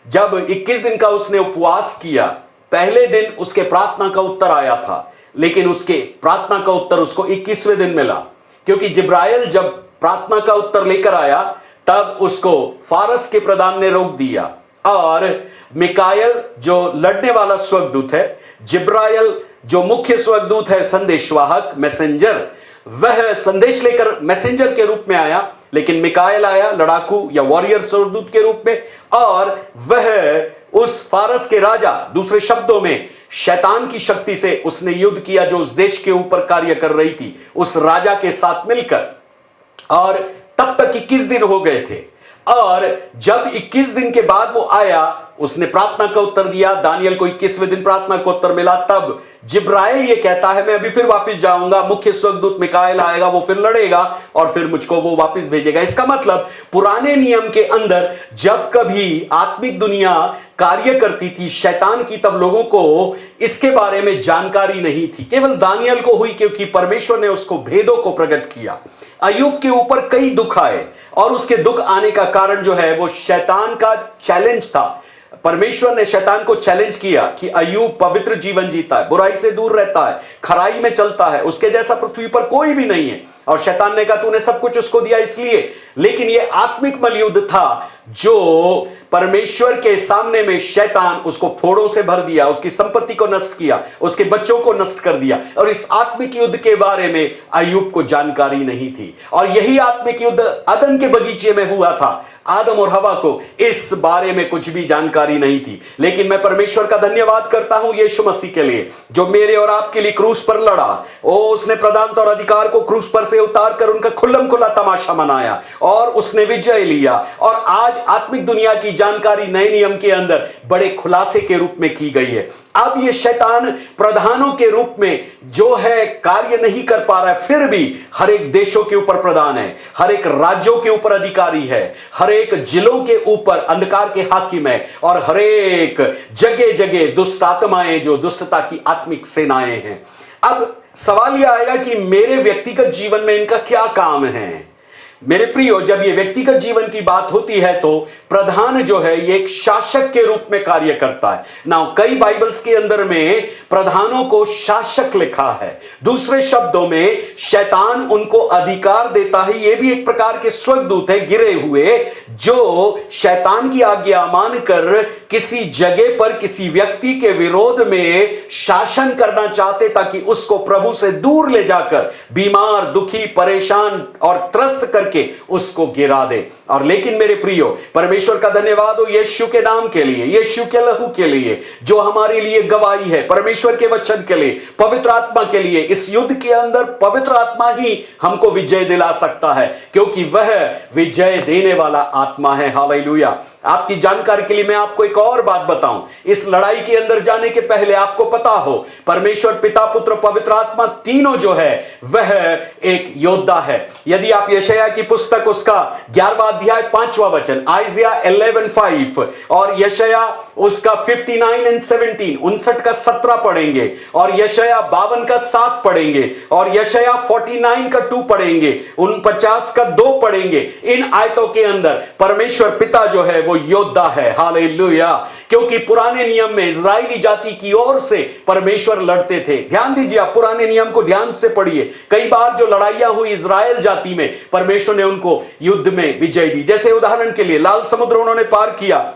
जब 21 दिन का उसने उपवास किया, पहले दिन उसके प्रार्थना का उत्तर आया था, लेकिन उसके प्रार्थना का उत्तर उसको 21वें दिन मिला, क्योंकि जिब्राइल जब प्रार्थना का उत्तर लेकर आया तब उसको फारस के प्रधान ने रोक दिया और मिकायल जो लड़ने वाला स्वर्गदूत है, जिब्राइल जो मुख्य स्वर्गदूत है, संदेशवाहक, मैसेंजर, वह संदेश लेकर मैसेंजर के रूप में आया, लेकिन मिकायल आया लड़ाकू या वॉरियर स्वर्गदूत के रूप में और वह उस फारस के राजा, दूसरे शब्दों में शैतान की शक्ति से उसने युद्ध किया जो उस देश के ऊपर कार्य कर रही थी, उस राजा के साथ मिलकर। और तब तक 21 दिन हो गए थे और जब 21 दिन के बाद वो आया, उसने प्रार्थना का उत्तर दिया, दानियल को 21वें दिन प्रार्थना का उत्तर मिला। तब जिब्राइल ये कहता है मैं अभी फिर वापस जाऊंगा, मुख्य स्वर्गदूत मिकाएल आएगा, वो फिर लड़ेगा और फिर मुझको वो वापस भेजेगा। इसका मतलब पुराने नियम के अंदर जब कभी आत्मिक दुनिया कार्य करती थी शैतान की, तब लोगों को इसके बारे में जानकारी नहीं थी, केवल दानियल को हुई, क्योंकि परमेश्वर ने उसको भेदों को प्रकट किया। अय्यूब के ऊपर कई दुख आए और उसके दुख आने का कारण जो है वो शैतान का चैलेंज था। परमेश्वर ने शैतान को चैलेंज किया कि अय्यूब पवित्र जीवन जीता है, बुराई से दूर रहता है, खराई में चलता है, उसके जैसा पृथ्वी पर कोई भी नहीं है। और शैतान ने कहा तूने सब कुछ उसको दिया इसलिए, लेकिन यह आत्मिक मलयुद्ध था जो परमेश्वर के सामने में शैतान उसको फोड़ों से भर दिया, उसकी संपत्ति को नष्ट किया, उसके बच्चों को नष्ट कर दिया। और इस आत्मिक युद्ध के बारे में अय्यूब को जानकारी नहीं थी और यही आत्मिक युद्ध अदन के बगीचे में हुआ था। आदम और हवा को इस बारे में कुछ भी जानकारी नहीं थी, लेकिन मैं परमेश्वर का धन्यवाद करता हूं यीशु मसीह के लिए जो मेरे और आपके लिए क्रूस पर लड़ा। उसने प्रधानता और अधिकार को क्रूस पर से उतार कर उनका खुल्लम खुला तमाशा मनाया और उसने विजय लिया। और आज आत्मिक दुनिया की जानकारी नए नियम के अंदर बड़े खुलासे के रूप में की गई है। अब ये शैतान प्रधानों के रूप में जो है कार्य नहीं कर पा रहा है, फिर भी हर एक देशों के ऊपर प्रधान है, हर एक राज्यों के ऊपर अधिकारी है, हर एक जिलों के ऊपर अंधकार के हाकिम है और हर एक जगह जगह दुष्ट आत्माएं जो दुष्टता की आत्मिक सेनाएं हैं। अब सवाल यह आएगा कि मेरे व्यक्तिगत जीवन में इनका क्या काम है? मेरे प्रियो, जब ये व्यक्तिगत जीवन की बात होती है तो प्रधान जो है ये एक शासक के रूप में कार्य करता है ना। कई बाइबल्स के अंदर में प्रधानों को शासक लिखा है। दूसरे शब्दों में शैतान उनको अधिकार देता है। ये भी एक प्रकार के स्वर्गदूत है गिरे हुए, जो शैतान की आज्ञा मानकर किसी जगह पर किसी व्यक्ति के विरोध में शासन करना चाहते, ताकि उसको प्रभु से दूर ले जाकर बीमार, दुखी, परेशान और त्रस्त करके उसको गिरा दे। और लेकिन मेरे प्रियो, परमेश्वर का धन्यवाद हो यीशु के नाम के लिए, यीशु के लहू के लिए जो हमारे लिए गवाही है, परमेश्वर के वचन के लिए, पवित्र आत्मा के लिए। इस युद्ध के अंदर पवित्र आत्मा ही हमको विजय दिला सकता है, क्योंकि वह विजय देने वाला आत्मा है। हालेलुया। आपकी जानकारी के लिए मैं आपको एक और बात बताऊं, इस लड़ाई के अंदर जाने के पहले आपको पता हो, परमेश्वर पिता, पुत्र, पवित्र आत्मा तीनों जो है वह एक योद्धा है। यदि आप यशायाह की पुस्तक उसका 11वां अध्याय 5वां वचन, आइजिया 11:5 और यशायाह उसका 59 और 17, 59 का 17 पढ़ेंगे, और यशायाह 52 का 7 पढ़ेंगे, और यशायाह 49 का 2 पढ़ेंगे, 49 का 2 पढ़ेंगे। इन आयतों के अंदर परमेश्वर पिता जो है वो योद्धा है। हालेलुया। क्योंकि पुराने नियम में इजरायली जाति की ओर से परमेश्वर लड़ते थे। ध्यान दीजिए, आप पुराने नियम को ध्यान से पढ़िए। कई बार जो लड़ाइयां हुई इजराइल जाति में, परमेश्वर ने उनको युद्ध में विजय दी। जैसे उदाहरण के लिए लाल समुद्र उन्होंने पार किया,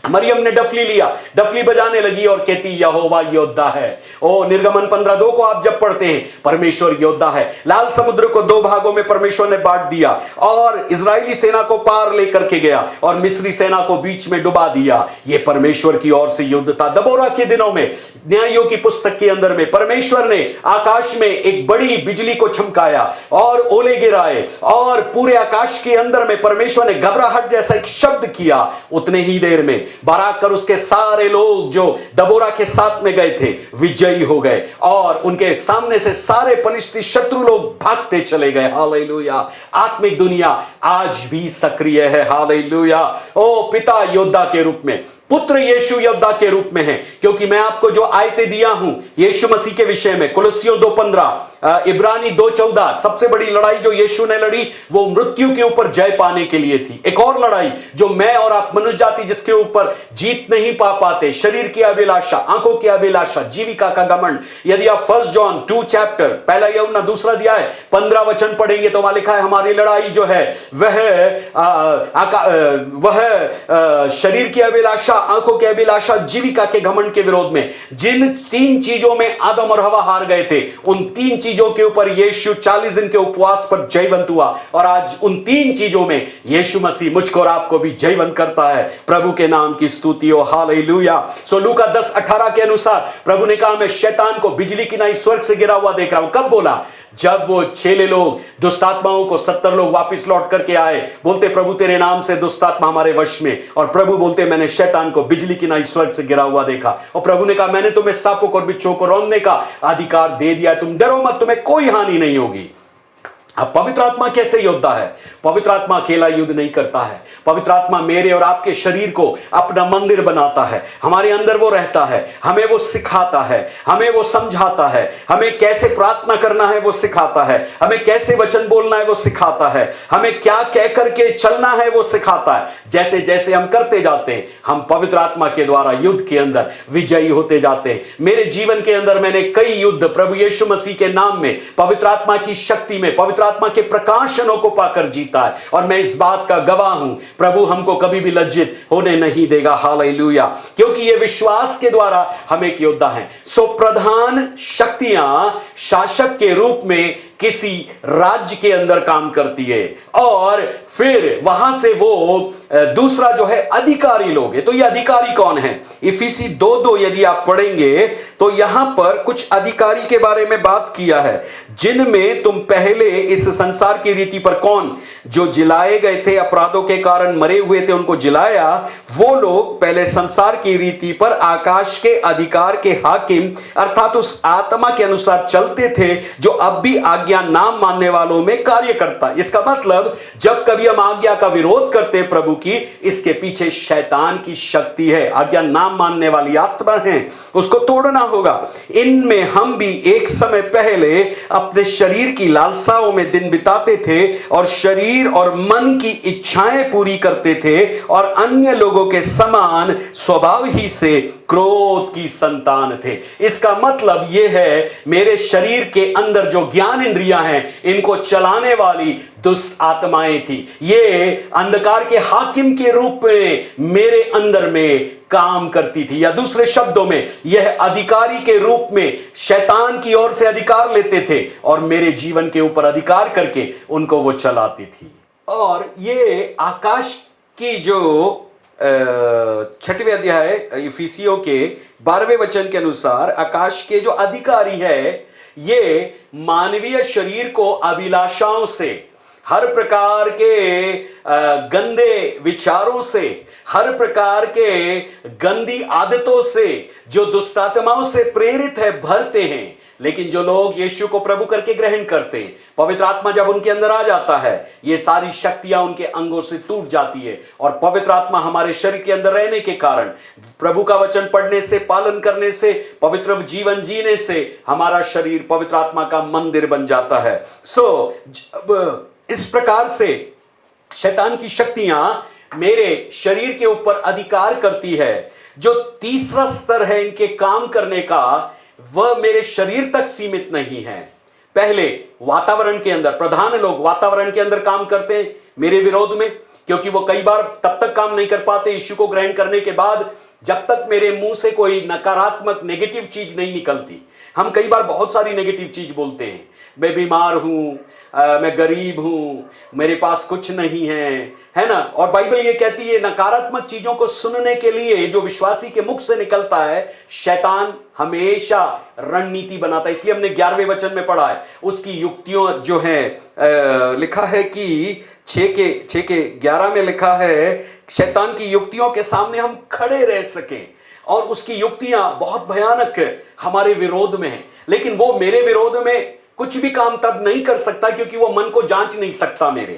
मरियम ने डफली लिया, डफली बजाने लगी और कहती यहोवा योद्धा है। ओ निर्गमन 15:2 को आप जब पढ़ते हैं, परमेश्वर योद्धा है। लाल समुद्र को 2 भागों में परमेश्वर ने बांट दिया और इजरायली सेना को पार लेकर के गया और मिस्री सेना को बीच में डुबा दिया। यह परमेश्वर की ओर से युद्ध था। दबोरा के दिनों में न्यायों की पुस्तक के अंदर में परमेश्वर ने आकाश में एक बड़ी बिजली को चमकाया और ओले गिराए, और पूरे आकाश के अंदर में परमेश्वर ने घबराहट जैसा एक शब्द किया। उतने ही देर में बाराक और उसके सारे लोग जो दबोरा के साथ में गए थे विजयी हो गए, और उनके सामने से सारे फलिस्ती शत्रु लोग भागते चले गए। हालेलुया। आत्मिक दुनिया आज भी सक्रिय है। हालेलुया। ओ पिता योद्धा के रूप में, पुत्र यीशु योद्धा के रूप में है। क्योंकि मैं आपको जो आयतें दिया हूं यीशु मसीह के विषय में, कुलुस्सियों 2:15, इब्रानी 2:14, सबसे बड़ी लड़ाई जो यीशु ने लड़ी वो मृत्यु के ऊपर जय पाने के लिए थी। एक और लड़ाई जो मैं और आप मनुष्य जाति जिसके ऊपर जीत नहीं पा पाते, शरीर की अभिलाषा, आंखों की अभिलाषा, जीविका का घमंड। यदि आप 1 जॉन 2 चैप्टर, पहला यूहन्ना 2 अध्याय 15 वचन पढ़ेंगे तो वहां लिखा है हमारी लड़ाई जो है वह शरीर की अभिलाषा, आंखों की अभिलाषा, जीविका के घमंड के विरोध में। जिन 3 चीजों में आदम और हवा हार गए थे, उन 3 चीजों के ऊपर यीशु 40 दिन के उपवास पर जयवंत हुआ, और आज उन 3 चीजों में यीशु मसीह मुझको और आपको भी जयवंत करता है। प्रभु के नाम की स्तुति हो। हालेलुया। सो लूका 10:18 के अनुसार प्रभु ने कहा मैं शैतान को बिजली की नाई स्वर्ग से गिरा हुआ देख रहा हूं। कब बोला? जब वो चेले लोग दुष्ट आत्माओं को 70 लोग वापस लौट करके आए, बोलते प्रभु तेरे नाम से दुष्ट आत्मा हमारे वश में, और प्रभु बोलते मैंने शैतान को बिजली की नाई स्वर्ग से गिरा हुआ देखा। और प्रभु ने कहा मैंने तुम्हें सांपों और बिच्छुओं को रौंदने का अधिकार दे दिया, तुम डरो मत, तुम्हें कोई हानि नहीं होगी। अब पवित्र आत्मा कैसे योद्धा है? पवित्र आत्मा अकेला युद्ध नहीं करता है। पवित्र आत्मा मेरे और आपके शरीर को अपना मंदिर बनाता है, हमारे अंदर वो रहता है, हमें वो सिखाता है, हमें वो समझाता है, हमें कैसे प्रार्थना करना है वो सिखाता है, हमें कैसे वचन बोलना है वो सिखाता है, हमें क्या कह करके चलना है वो सिखाता है। जैसे जैसे हम करते जाते हैं, हम पवित्र आत्मा के द्वारा युद्ध के अंदर विजयी होते जाते हैं। मेरे जीवन के अंदर मैंने कई युद्ध प्रभु यीशु मसीह के नाम में, पवित्र आत्मा की शक्ति में, पवित्र आत्मा के प्रकाशनों को पाकर जीता है, और मैं इस बात का गवाह हूं। प्रभु हमको कभी भी लज्जित होने नहीं देगा। हालेलुया। क्योंकि ये विश्वास के द्वारा हम एक योद्धा हैं। सो प्रधान शक्तियां शासक के रूप में किसी राज्य के अंदर काम करती है, और फिर वहां से वो दूसरा जो है अधिकारी लोग है। तो ये अधिकारी कौन है? इफिसी 2:2 यदि आप पढ़ेंगे तो यहां पर कुछ अधिकारी के बारे में बात किया है, जिनमें तुम पहले इस संसार की रीति पर कौन जो जिलाए गए थे, अपराधों के कारण मरे हुए थे उनको जिलाया, वो लोग पहले संसार की रीति पर आकाश के अधिकार के हाकिम अर्थात उस आत्मा के अनुसार चलते थे जो अब भी आज्ञा नाम मानने वालों में कार्य करता है। इसका मतलब जब कभी हम आज्ञा का विरोध करते हैं प्रभु की, इसके पीछे शैतान की शक्ति है, आज्ञा नाम मानने वाली आत्मा है, उसको तोड़ना होगा। इनमें हम भी एक समय पहले अपने शरीर की लालसाओं में दिन बिताते थे और शरीर और मन की इच्छाएं पूरी करते थे और अन्य लोगों के समान स्वभाव ही से क्रोध की संतान थे। इसका मतलब यह है, मेरे शरीर के अंदर जो ज्ञान इंद्रियां हैं, इनको चलाने वाली दुष्ट आत्माएं थी। ये अंधकार के हाकिम के रूप में मेरे अंदर में काम करती थी, या दूसरे शब्दों में यह अधिकारी के रूप में शैतान की ओर से अधिकार लेते थे और मेरे जीवन के ऊपर अधिकार करके उनको वो चलाती थी। और ये आकाश की जो 6वें अध्याय इफिसियों के 12वें वचन के अनुसार आकाश के जो अधिकारी है, ये मानवीय शरीर को अभिलाषाओं से, हर प्रकार के गंदे विचारों से, हर प्रकार के गंदी आदतों से, जो दुष्टात्माओं से प्रेरित है, भरते हैं। लेकिन जो लोग यीशु को प्रभु करके ग्रहण करते हैं, पवित्र आत्मा जब उनके अंदर आ जाता है, ये सारी शक्तियां उनके अंगों से टूट जाती है और पवित्र आत्मा हमारे शरीर के अंदर रहने के कारण, प्रभु का वचन पढ़ने से, पालन करने से, पवित्र जीवन जीने से हमारा शरीर पवित्र आत्मा का मंदिर बन जाता है। इस प्रकार से शैतान की शक्तियां मेरे शरीर के ऊपर अधिकार करती है। जो तीसरा स्तर है इनके काम करने का, वह मेरे शरीर तक सीमित नहीं है। पहले वातावरण के अंदर, प्रधान लोग वातावरण के अंदर काम करते हैं मेरे विरोध में, क्योंकि वो कई बार तब तक काम नहीं कर पाते यीशु को ग्रहण करने के बाद, जब तक मेरे मुंह से कोई नकारात्मक नेगेटिव चीज नहीं निकलती। हम कई बार बहुत सारी नेगेटिव चीज बोलते हैं, मैं बीमार हूं, मैं गरीब हूं, मेरे पास कुछ नहीं है ना। और बाइबल ये कहती है, नकारात्मक चीजों को सुनने के लिए जो विश्वासी के मुख से निकलता है, शैतान हमेशा रणनीति बनाता है। इसलिए हमने 11वें वचन में पढ़ा है, उसकी युक्तियों जो है लिखा है कि 6:11 में लिखा है, शैतान की युक्तियों के सामने हम खड़े रह सकें। और उसकी युक्तियां बहुत भयानक हमारे विरोध में है, लेकिन वो मेरे विरोध में कुछ भी काम तब नहीं कर सकता क्योंकि वो मन को जांच नहीं सकता। मेरे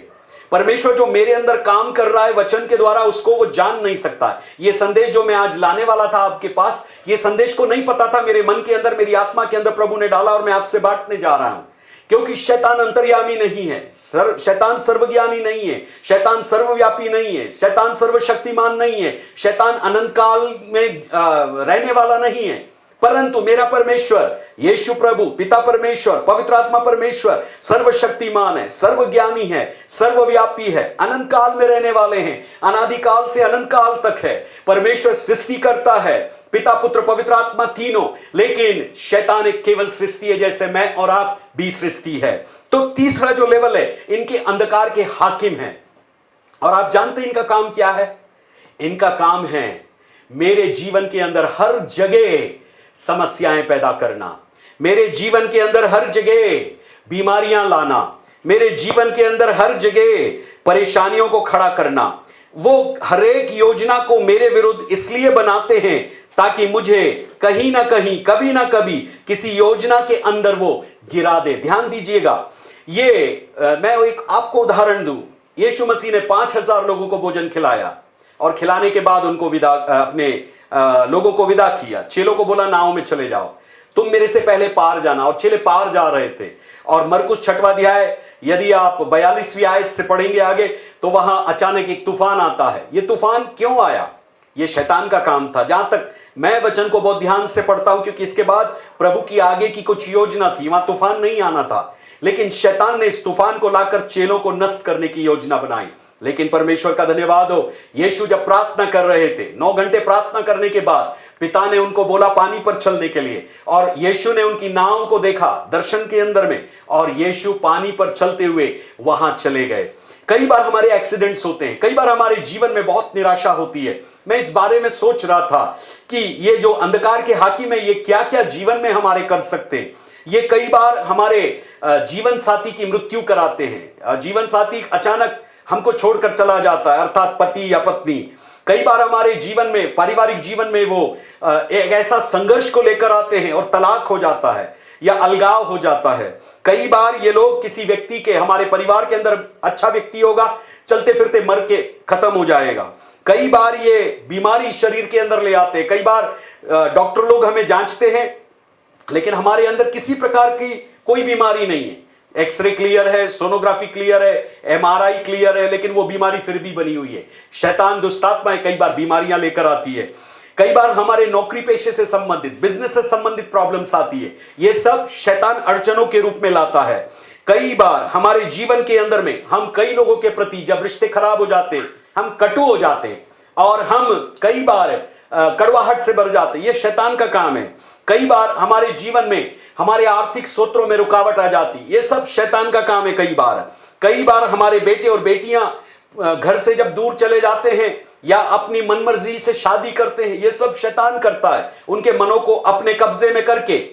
परमेश्वर जो मेरे अंदर काम कर रहा है वचन के द्वारा, उसको वो जान नहीं सकता। ये संदेश जो मैं आज लाने वाला था आपके पास, ये संदेश को नहीं पता था, मेरे मन के अंदर, मेरी आत्मा के अंदर प्रभु ने डाला और मैं आपसे बांटने जा रहा हूं। क्योंकि शैतान अंतर्यामी नहीं है, शैतान सर्वज्ञानी नहीं है, शैतान सर्वव्यापी नहीं है, शैतान सर्वशक्तिमान नहीं है, शैतान अनंत काल में रहने वाला नहीं है। परंतु मेरा परमेश्वर यीशु प्रभु, पिता परमेश्वर, पवित्र आत्मा परमेश्वर सर्वशक्तिमान है, सर्वज्ञानी है, सर्वव्यापी है, अनंत काल में रहने वाले हैं, अनादिकाल से अनंत काल तक है। परमेश्वर सृष्टि करता है, पिता पुत्र पवित्र आत्मा तीनों, लेकिन शैतान एक केवल सृष्टि है, जैसे मैं और आप भी सृष्टि है। तो तीसरा जो लेवल है, इनके अंधकार के हाकिम है। और आप जानते हैं इनका काम क्या है? इनका काम है मेरे जीवन के अंदर हर जगह समस्याएं पैदा करना, मेरे जीवन के अंदर हर जगह बीमारियां लाना, मेरे जीवन के अंदर हर जगह परेशानियों को खड़ा करना। वो हर एक योजना को मेरे विरुद्ध इसलिए बनाते हैं ताकि मुझे कहीं ना कहीं, कभी ना कभी किसी योजना के अंदर वो गिरा दे। ध्यान दीजिएगा, ये मैं एक आपको उदाहरण दूं। यीशु मसीह ने 5000 लोगों को भोजन खिलाया और खिलाने के बाद उनको अपने लोगों को विदा किया। चेलों को बोला, नाव में चले जाओ, तुम मेरे से पहले पार जाना। और चेले पार जा रहे थे। और मरकुस 6वां अध्याय, यदि आप 42वीं आयत से पढ़ेंगे आगे, तो वहां अचानक एक तूफान आता है। ये तूफान क्यों आया? ये शैतान का काम था। जहां तक मैं वचन को बहुत ध्यान से पढ़ता हूं, क्योंकि इसके बाद प्रभु की आगे की कुछ योजना थी, वहां तूफान नहीं आना था, लेकिन शैतान ने इस तूफान को लाकर चेलों को नष्ट करने की योजना बनाई। लेकिन परमेश्वर का धन्यवाद हो, यीशु जब प्रार्थना कर रहे थे, 9 घंटे प्रार्थना करने के बाद पिता ने उनको बोला पानी पर चलने के लिए, और यीशु ने उनकी नाव को देखा दर्शन के अंदर में, और यीशु पानी पर चलते हुए वहां चले गए। कई बार हमारे एक्सीडेंट्स होते हैं, कई बार हमारे जीवन में बहुत निराशा होती है। मैं इस बारे में सोच रहा था कि ये जो अंधकार के हाकिम है, ये क्या क्या जीवन में हमारे कर सकते हैं। ये कई बार हमारे जीवन साथी की मृत्यु कराते हैं। जीवन साथी अचानक हमको छोड़कर चला जाता है, अर्थात पति या पत्नी। कई बार हमारे जीवन में, पारिवारिक जीवन में वो एक ऐसा संघर्ष को लेकर आते हैं और तलाक हो जाता है या अलगाव हो जाता है। कई बार ये लोग किसी व्यक्ति के, हमारे परिवार के अंदर अच्छा व्यक्ति होगा, चलते फिरते मर के खत्म हो जाएगा। कई बार ये बीमारी शरीर के अंदर ले आते हैं। कई बार डॉक्टर लोग हमें जांचते हैं, लेकिन हमारे अंदर किसी प्रकार की कोई बीमारी नहीं है। एक्सरे क्लियर है, सोनोग्राफी क्लियर है, एमआरआई क्लियर है, लेकिन वो बीमारी फिर भी बनी हुई है। शैतान दुष्टात्माएं कई बार बीमारियां लेकर आती है, कई बार हमारे नौकरी पेशे से संबंधित, बिजनेस से संबंधित प्रॉब्लम्स आती है। ये सब शैतान अड़चनों के रूप में लाता है। कई बार हमारे जीवन के अंदर में हम कई लोगों के प्रति जब रिश्ते खराब हो जाते हैं, हम कटु हो जाते हैं और हम कई बार कड़वाहट से भर जाते हैं। ये शैतान का काम है। कई बार हमारे जीवन में हमारे आर्थिक सूत्रों में रुकावट आ जाती, ये सब शैतान का काम है। कई बार हमारे बेटे और बेटियां घर से जब दूर चले जाते हैं या अपनी मनमर्जी से शादी करते हैं, ये सब शैतान करता है। उनके मनों को अपने कब्जे में करके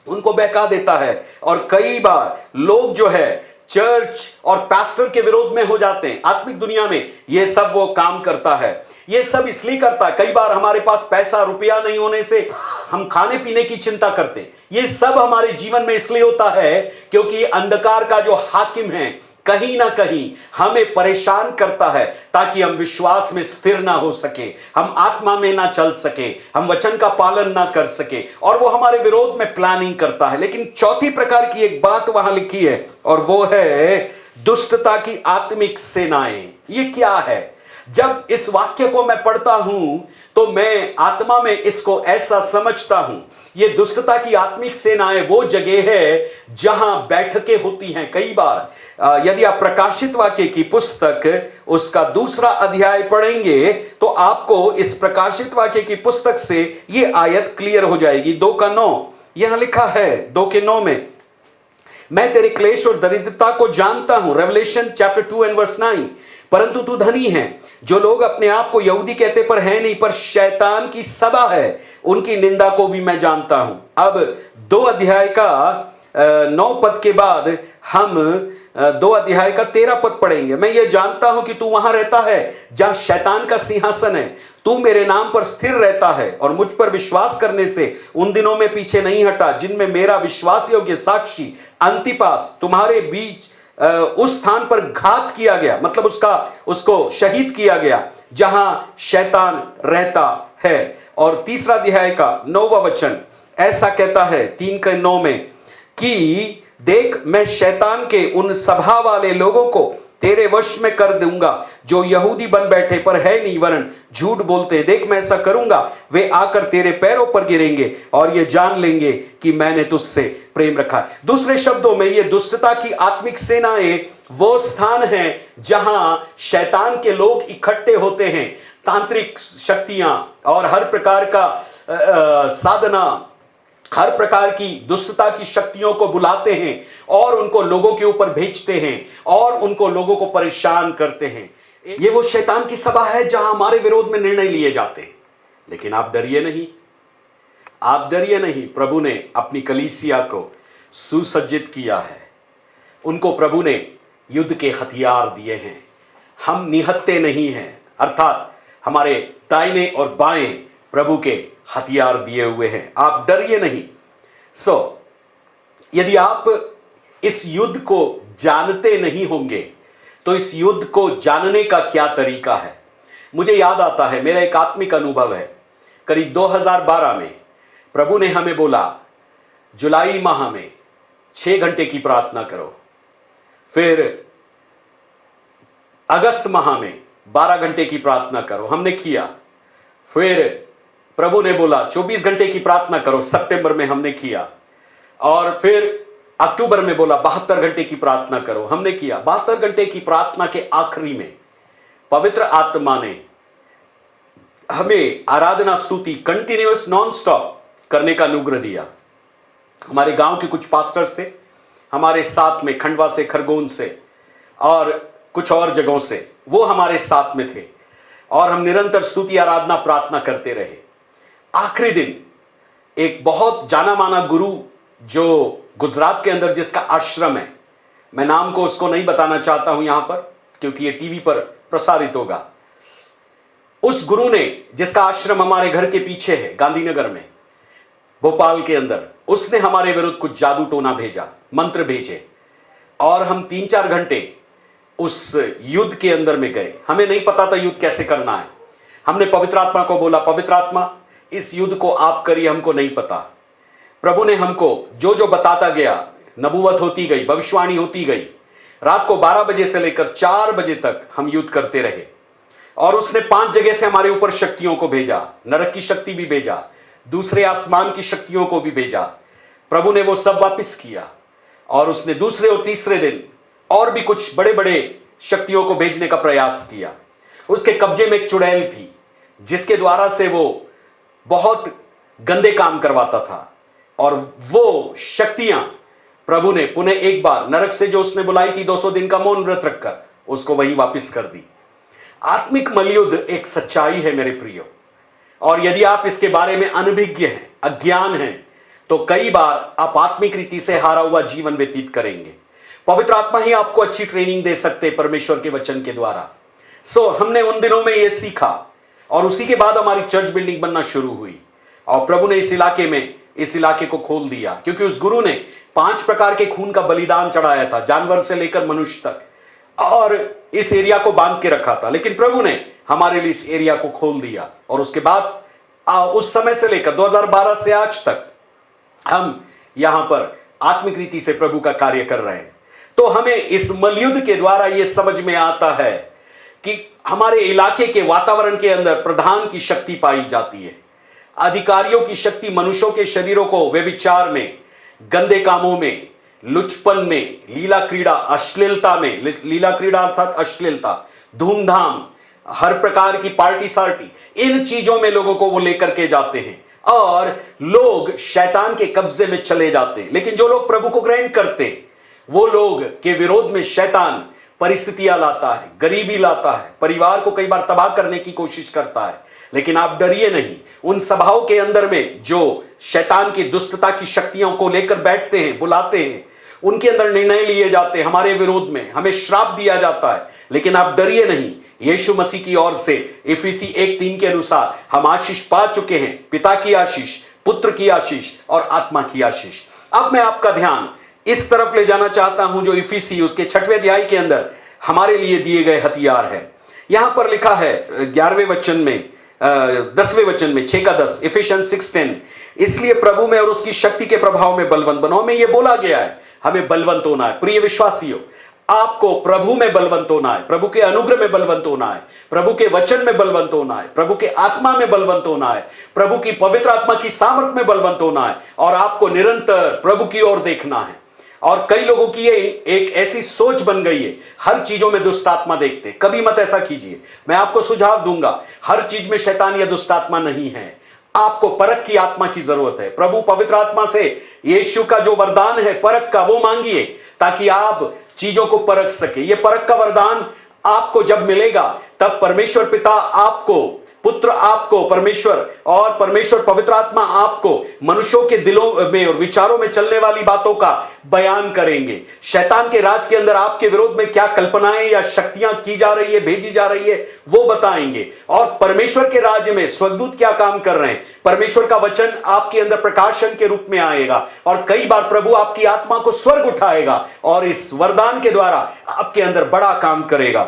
उनको बहका देता है। और कई बार लोग जो है चर्च और पास्टर के विरोध में हो जाते हैं। आत्मिक दुनिया में ये सब वो काम करता है। ये सब इसलिए करता है, कई बार हमारे पास पैसा रुपया नहीं होने से हम खाने पीने की चिंता करते हैं। ये सब हमारे जीवन में इसलिए होता है क्योंकि अंधकार का जो हाकिम है कहीं ना कहीं हमें परेशान करता है, ताकि हम विश्वास में स्थिर ना हो सके, हम आत्मा में ना चल सके, हम वचन का पालन ना कर सके, और वो हमारे विरोध में प्लानिंग करता है। लेकिन चौथी प्रकार की एक बात वहां लिखी है, और वो है दुष्टता की आत्मिक सेनाएं। ये क्या है? जब इस वाक्य को मैं पढ़ता हूं तो मैं आत्मा में इसको ऐसा समझता हूं, ये दुष्टता की आत्मिक सेनाएं वो जगह है जहां बैठकें होती हैं। कई बार यदि आप प्रकाशित वाक्य की पुस्तक उसका 2 अध्याय पढ़ेंगे तो आपको इस प्रकाशित वाक्य की पुस्तक से ये आयत क्लियर हो जाएगी। 2:9 यहां लिखा है, 2:9 में, मैं तेरे क्लेश और दरिद्रता को जानता हूं। रेवलेशन चैप्टर 2 एंड वर्स 9, परंतु तू धनी है। जो लोग अपने आप को यहूदी कहते पर है नहीं, पर शैतान की सभा है, उनकी निंदा को भी मैं जानता हूं। अब 2 अध्याय का 9 पद के बाद हम 2 अध्याय का 13 पद पढ़ेंगे। मैं ये जानता हूं कि तू वहां रहता है जहां शैतान का सिंहासन है। तू मेरे नाम पर स्थिर रहता है और मुझ पर विश्वास करने से उन दिनों में पीछे नहीं हटा जिनमें मेरा विश्वास योग्य साक्षी अंतिपास तुम्हारे बीच उस स्थान पर घात किया गया, मतलब उसको शहीद किया गया जहां शैतान रहता है। और 3 अध्याय का 9वां वचन ऐसा कहता है, 3:9 में, कि देख मैं शैतान के उन सभा वाले लोगों को तेरे वश में कर दूंगा जो यहूदी बन बैठे पर है नहीं वरन झूठ बोलते। देख मैं ऐसा करूंगा, वे आकर तेरे पैरों पर गिरेंगे और ये जान लेंगे कि मैंने तुझसे प्रेम रखा है। दूसरे शब्दों में, ये दुष्टता की आत्मिक सेनाएं वो स्थान है जहां शैतान के लोग इकट्ठे होते हैं। तांत्रिक शक्तियां और हर प्रकार का साधना, हर प्रकार की दुष्टता की शक्तियों को बुलाते हैं और उनको लोगों के ऊपर भेजते हैं और उनको लोगों को परेशान करते हैं। ये वो शैतान की सभा है जहां हमारे विरोध में निर्णय लिए जाते हैं। लेकिन आप डरिए नहीं, आप डरिए नहीं। प्रभु ने अपनी कलीसिया को सुसज्जित किया है, उनको प्रभु ने युद्ध के हथियार दिए हैं। हम निहत्ते नहीं हैं, अर्थात हमारे दाहिने और बाएं प्रभु के हथियार दिए हुए हैं। आप डरिए नहीं। यदि आप इस युद्ध को जानते नहीं होंगे तो इस युद्ध को जानने का क्या तरीका है? मुझे याद आता है, मेरा एक आत्मिक अनुभव है। करीब 2012 में प्रभु ने हमें बोला, जुलाई माह में 6 घंटे की प्रार्थना करो। फिर अगस्त माह में 12 घंटे की प्रार्थना करो, हमने किया। फिर प्रभु ने बोला 24 घंटे की प्रार्थना करो, सितंबर में हमने किया। और फिर अक्टूबर में बोला 72 घंटे की प्रार्थना करो, हमने किया। 72 घंटे की प्रार्थना के आखिरी में पवित्र आत्मा ने हमें आराधना स्तुति कंटिन्यूअस नॉन स्टॉप करने का अनुग्रह दिया। हमारे गांव के कुछ पास्टर्स थे हमारे साथ में, खंडवा से, खरगोन से और कुछ और जगहों से, वो हमारे साथ में थे और हम निरंतर स्तुति आराधना प्रार्थना करते रहे। आखिरी दिन एक बहुत जाना माना गुरु जो गुजरात के अंदर जिसका आश्रम है, मैं नाम को उसको नहीं बताना चाहता हूं यहां पर क्योंकि ये टीवी पर प्रसारित होगा। उस गुरु ने, जिसका आश्रम हमारे घर के पीछे है गांधीनगर में, भोपाल के अंदर, उसने हमारे विरुद्ध कुछ जादू टोना भेजा, मंत्र भेजे और हम 3-4 घंटे उस युद्ध के अंदर में गए। हमें नहीं पता था युद्ध कैसे करना है। हमने पवित्र आत्मा को बोला, पवित्र आत्मा इस युद्ध को आप करिए, हमको नहीं पता। प्रभु ने हमको जो जो बताता गया, नबूवत होती गई, भविष्यवाणी होती गई। रात को 12 बजे से लेकर 4 बजे तक हम युद्ध करते रहे और उसने 5 जगह से हमारे ऊपर शक्तियों को भेजा, नरक की शक्ति भी भेजा, दूसरे आसमान की शक्तियों को भी भेजा। प्रभु ने वो सब वापस किया और उसने दूसरे और तीसरे दिन और भी कुछ बड़े बड़े शक्तियों को भेजने का प्रयास किया। उसके कब्जे में एक चुड़ैल थी जिसके द्वारा से वो बहुत गंदे काम करवाता था और वो शक्तियां प्रभु ने पुनः एक बार नरक से जो उसने बुलाई थी 200 दिन का मौन व्रत रखकर उसको वही वापस कर दी। आत्मिक मलयुद्ध एक सच्चाई है मेरे प्रियो, और यदि आप इसके बारे में अनभिज्ञ हैं, अज्ञान हैं, तो कई बार आप आत्मिक रीति से हारा हुआ जीवन व्यतीत करेंगे। पवित्र आत्मा ही आपको अच्छी ट्रेनिंग दे सकते परमेश्वर के वचन के द्वारा। हमने उन दिनों में यह सीखा और उसी के बाद हमारी चर्च बिल्डिंग बनना शुरू हुई और प्रभु ने इस इलाके को खोल दिया, क्योंकि उस गुरु ने 5 प्रकार के खून का बलिदान चढ़ाया था, जानवर से लेकर मनुष्य तक, और इस एरिया को बांध के रखा था। लेकिन प्रभु ने हमारे लिए इस एरिया को खोल दिया और उसके बाद उस समय से लेकर 2012 से आज तक हम यहां पर आत्मिक रीति से प्रभु का कार्य कर रहे हैं। तो हमें इस मलयुद्ध के द्वारा यह समझ में आता है कि हमारे इलाके के वातावरण के अंदर प्रधान की शक्ति पाई जाती है, अधिकारियों की शक्ति मनुष्यों के शरीरों को व्यभिचार में, गंदे कामों में, लुचपन में, लीला क्रीड़ा, अश्लीलता में, लीला क्रीड़ा अर्थात अश्लीलता, धूमधाम, हर प्रकार की पार्टी सार्टी, इन चीजों में लोगों को वो लेकर के जाते हैं और लोग शैतान के कब्जे में चले जाते हैं। लेकिन जो लोग प्रभु को ग्रहण करते हैं वो लोग के विरोध में शैतान परिस्थितियां लाता है, गरीबी लाता है, परिवार को कई बार तबाह करने की कोशिश करता है। लेकिन आप डरिए नहीं, उन सभाओं के अंदर में जो शैतान की दुष्टता की शक्तियों को लेकर बैठते हैं, बुलाते हैं, उनके अंदर निर्णय लिए जाते हैं हमारे विरोध में, हमें श्राप दिया जाता है। लेकिन आप डरिए नहीं, यीशु मसीह की ओर से इफिसी 1:3 के अनुसार हम आशीष पा चुके हैं, पिता की आशीष, पुत्र की आशीष और आत्मा की आशीष। अब मैं आपका ध्यान इस तरफ ले जाना चाहता हूं जो इफिसी उसके 6वें अध्याय के अंदर हमारे लिए दिए गए हथियार है। यहां पर लिखा है 11वें वचन में, 10वें वचन में, 6 का 10, इफिशियंस 6:10, इसलिए प्रभु में और उसकी शक्ति के प्रभाव में बलवंत बनो। में यह बोला गया है हमें बलवंत होना है। प्रिय विश्वासियों, आपको प्रभु में बलवंत होना है, प्रभु के अनुग्रह में बलवंत होना है, प्रभु के वचन में बलवंत होना है, प्रभु के आत्मा में बलवंत होना है, प्रभु की पवित्र आत्मा की सामर्थ में बलवंत होना है और आपको निरंतर प्रभु की ओर देखना है। और कई लोगों की ये एक ऐसी सोच बन गई है, हर चीजों में दुष्ट आत्मा देखते। कभी मत ऐसा कीजिए। मैं आपको सुझाव दूंगा, हर चीज में शैतान या दुष्ट आत्मा नहीं है। आपको परख की आत्मा की जरूरत है। प्रभु पवित्र आत्मा से यीशु का जो वरदान है परख का, वो मांगिए ताकि आप चीजों को परख सके। ये परख का वरदान आपको जब मिलेगा तब परमेश्वर पिता आपको, पुत्र आपको, परमेश्वर और परमेश्वर पवित्र आत्मा आपको मनुष्यों के दिलों में और विचारों में चलने वाली बातों का बयान करेंगे। शैतान के राज के अंदर आपके विरोध में क्या कल्पनाएं या शक्तियां की जा रही है, भेजी जा रही है, वो बताएंगे। और परमेश्वर के राज्य में स्वर्गदूत क्या काम कर रहे हैं, परमेश्वर का वचन आपके अंदर प्रकाशन के रूप में आएगा और कई बार प्रभु आपकी आत्मा को स्वर्ग उठाएगा और इस वरदान के द्वारा आपके अंदर बड़ा काम करेगा।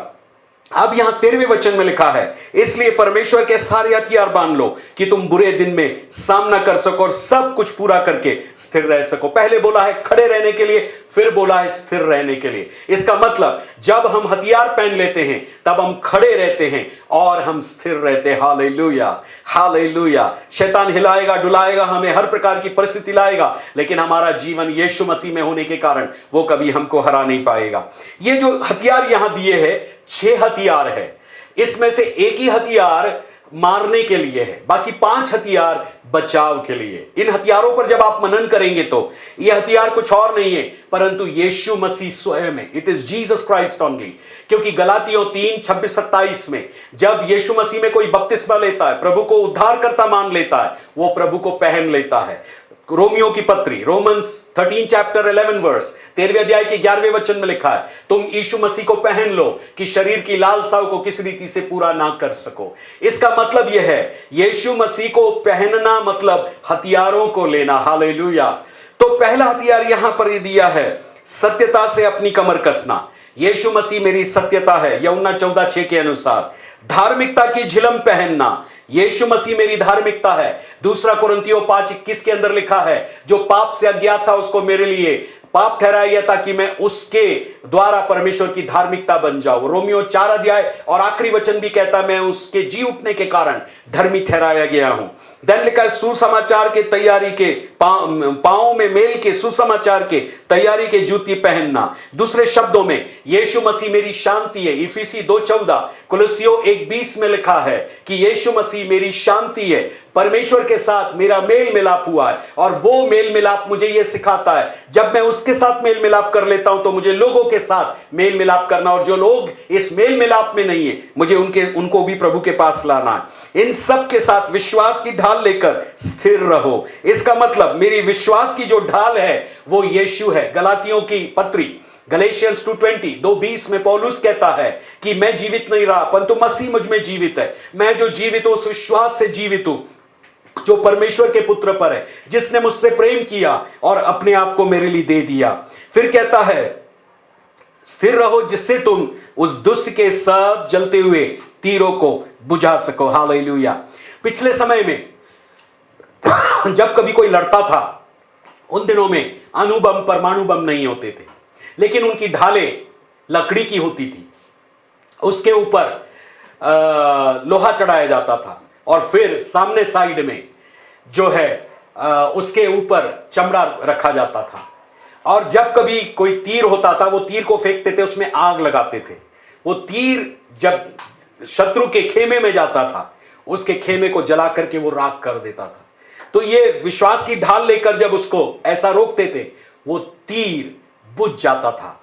अब यहां 13वें वचन में लिखा है, इसलिए परमेश्वर के सारे हथियार बांध लो कि तुम बुरे दिन में सामना कर सको और सब कुछ पूरा करके स्थिर रह सको। पहले बोला है खड़े रहने के लिए, फिर बोला है स्थिर रहने के लिए। इसका मतलब जब हम हथियार पहन लेते हैं तब हम खड़े रहते हैं और हम स्थिर रहते हैं। Hallelujah, hallelujah. शैतान हिलाएगा, डुलाएगा, हमें हर प्रकार की परिस्थिति लाएगा, लेकिन हमारा जीवन यीशु मसीह में होने के कारण वो कभी हमको हरा नहीं पाएगा। ये जो हथियार यहां दिए हैं 6 हथियार है, इसमें से एक ही हथियार मारने के लिए है, बाकी 5 हथियार बचाव के लिए। इन हथियारों पर जब आप मनन करेंगे तो यह हथियार कुछ और नहीं है परंतु यीशु मसीह स्वयं है। It is Jesus Christ only. क्योंकि गलातियों 3:26-27 में जब यीशु मसीह में कोई बपतिस्मा लेता है, प्रभु को उद्धारकर्ता मान लेता है, वो प्रभु को पहन लेता है। रोमियो की पत्री, रोमन्स 13 चैप्टर 11 वर्स, 13वें अध्याय के 11वें वचन में लिखा है, तुम यीशु मसीह को पहन लो कि शरीर की लालसाओं को किसी रीति से पूरा ना कर सको। इसका मतलब यह है यीशु मसीह को पहनना मतलब हथियारों को लेना। हालेलुया। तो पहला हथियार यहां पर दिया है, सत्यता से अपनी कमर कसना। यीशु मसीह मेरी सत्यता है, यूहन्ना 14:6 के अनुसार। धार्मिकता की झिलम पहनना, यीशु मसीह मेरी धार्मिकता है। दूसरा कुरिन्थियों 5:21 के अंदर लिखा है, जो पाप से अज्ञात था उसको मेरे लिए पाप ठहराया गया ताकि मैं उसके द्वारा परमेश्वर की धार्मिकता बन जाऊं। रोमियो 4 अध्याय और आखिरी वचन भी कहता मैं उसके जी उठने के कारण धर्मी ठहराया गया हूं। देन लिखा है सुसमाचार के तैयारी के पांवों में मेल के सुसमाचार के तैयारी के जूती पहनना। दूसरे शब्दों में यीशु मसीह मेरी शांति है। इफिसी 2:14, कुलुस्सियों 1:20 में लिखा है कि यीशु मसीह मेरी शांति है। परमेश्वर के साथ मेरा मेल मिलाप हुआ है और वो मेल मिलाप मुझे यह सिखाता है जब मैं उसके साथ मेल मिलाप कर लेता हूं तो मुझे लोगों के साथ मेल मिलाप करना, और जो लोग इस मेल मिलाप में नहीं है मुझे उनको भी प्रभु के पास लाना है। इन सब के साथ विश्वास की ढाल लेकर स्थिर रहो। इसका मतलब मेरी विश्वास की जो ढाल है वो यीशु है। गलातियों की पत्री गलेशियंस 2:20 में पौलुस कहता है कि मैं जीवित नहीं रहा परंतु मसीह मुझ में जीवित है। मैं जो जीवित हूं उस विश्वास से जीवित हूं जो परमेश्वर के पुत्र पर है, जिसने मुझसे प्रेम किया और अपने आप को मेरे लिए दे दिया। फिर कहता है स्थिर रहो जिससे तुम उस दुष्ट के सब जलते हुए तीरों को बुझा सको। हालेलुया। पिछले समय में जब कभी कोई लड़ता था उन दिनों में अणुबम परमाणु बम नहीं होते थे, लेकिन उनकी ढालें लकड़ी की होती थी। उसके ऊपर लोहा चढ़ाया जाता था और फिर सामने साइड में जो है उसके ऊपर चमड़ा रखा जाता था। और जब कभी कोई तीर होता था वो तीर को फेंकते थे, उसमें आग लगाते थे। वो तीर जब शत्रु के खेमे में जाता था उसके खेमे को जला करके वो राख कर देता था। तो ये विश्वास की ढाल लेकर जब उसको ऐसा रोकते थे वो तीर बुझ जाता था,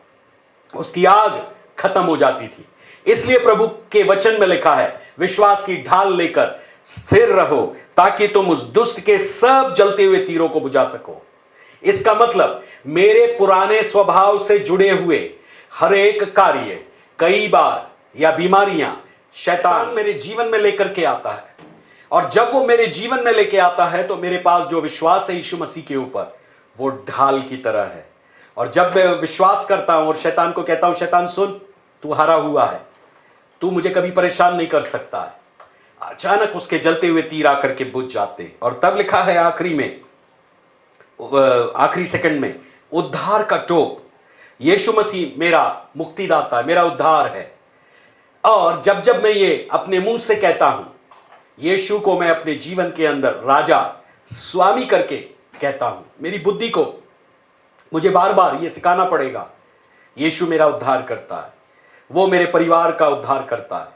उसकी आग खत्म हो जाती थी। इसलिए प्रभु के वचन में लिखा है विश्वास की ढाल लेकर स्थिर रहो ताकि तुम उस दुष्ट के सब जलते हुए तीरों को बुझा सको। इसका मतलब मेरे पुराने स्वभाव से जुड़े हुए हर एक कार्य, कई बार या बीमारियां शैतान मेरे जीवन में लेकर के आता है, और जब वो मेरे जीवन में लेके आता है तो मेरे पास जो विश्वास है यीशु मसीह के ऊपर वो ढाल की तरह है। और जब मैं विश्वास करता हूं और शैतान को कहता हूं शैतान सुन, तू हारा हुआ है, तू मुझे कभी परेशान नहीं कर सकता है, अचानक उसके जलते हुए तीर आकर के बुझ जाते। और तब लिखा है आखिरी सेकंड में उद्धार का टोप। यीशु मसीह मेरा मुक्तिदाता है, मेरा उद्धार है। और जब जब मैं ये अपने मुंह से कहता हूं यीशु को मैं अपने जीवन के अंदर राजा स्वामी करके कहता हूं, मेरी बुद्धि को मुझे बार बार ये सिखाना पड़ेगा यीशु मेरा उद्धार करता है, वो मेरे परिवार का उद्धार करता है,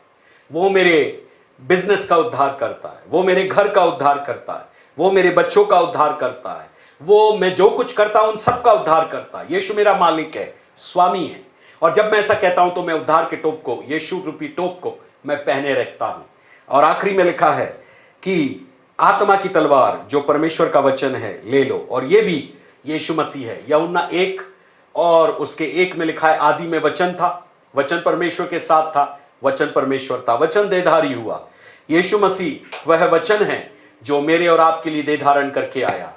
वो मेरे बिजनेस का उद्धार करता है, वो मेरे घर का उद्धार करता है, वो मेरे बच्चों का उद्धार करता है, वो मैं जो कुछ करता हूं उन सब का उद्धार करता है। यीशु मेरा मालिक है, स्वामी है। और जब मैं ऐसा कहता हूं तो मैं उद्धार के टोप को, यीशु रूपी टोप को मैं पहने रखता हूं। और आखिरी में लिखा है कि आत्मा की तलवार जो परमेश्वर का वचन है ले लो, और ये भी यीशु मसीह है। यूहन्ना 1 और उसके 1 में लिखा है आदि में वचन था, वचन परमेश्वर के साथ था, वचन परमेश्वर था, वचन देहधारी हुआ। यीशु मसीह वह वचन है जो मेरे और आपके लिए देह धारण करके आया।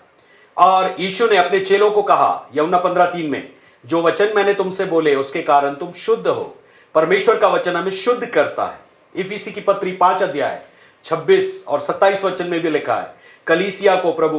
और यीशु ने अपने चेलों को कहा यूहन्ना 15:3 में, जो वचन मैंने तुमसे बोले उसके कारण तुम शुद्ध हो। परमेश्वर का वचन हमें शुद्ध करता है। इफिसी की पत्री 5 अध्याय 26 और 27 वचन में भी लिखा है कलीसिया को प्रभु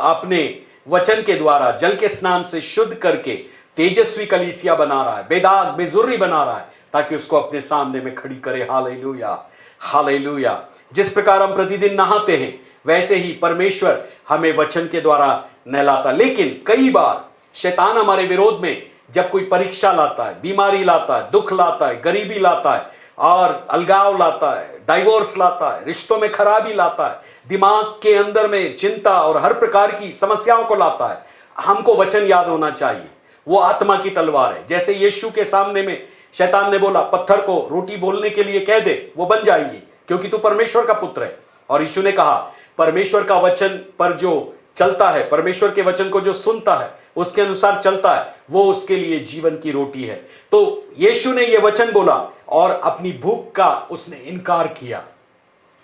अपने वचन के द्वारा जल के स्नान से शुद्ध करके तेजस्वी कलीसिया बना रहा है, बेदाग बेजुर्री बना रहा है, ताकि उसको अपने सामने में खड़ी करे। Hallelujah, hallelujah. जिस प्रकार हम प्रतिदिन नहाते हैं वैसे ही परमेश्वर हमें वचन के द्वारा नहलाता। लेकिन कई बार शैतान हमारे विरोध में जब कोई परीक्षा लाता है, बीमारी लाता है, दुख लाता है, गरीबी लाता है, और अलगाव लाता है, डाइवोर्स लाता है, रिश्तों में खराबी लाता है, दिमाग के अंदर में चिंता और हर प्रकार की समस्याओं को लाता है, हमको वचन याद होना चाहिए। वो आत्मा की तलवार है। जैसे यीशु के सामने में शैतान ने बोला पत्थर को रोटी बोलने के लिए कह दे, वो बन जाएगी क्योंकि तू परमेश्वर का पुत्र है। और यीशु ने कहा परमेश्वर का वचन पर जो चलता है, परमेश्वर के वचन को जो सुनता है, उसके अनुसार चलता है, वो उसके लिए जीवन की रोटी है। तो यीशु ने यह वचन बोला और अपनी भूख का उसने इनकार किया।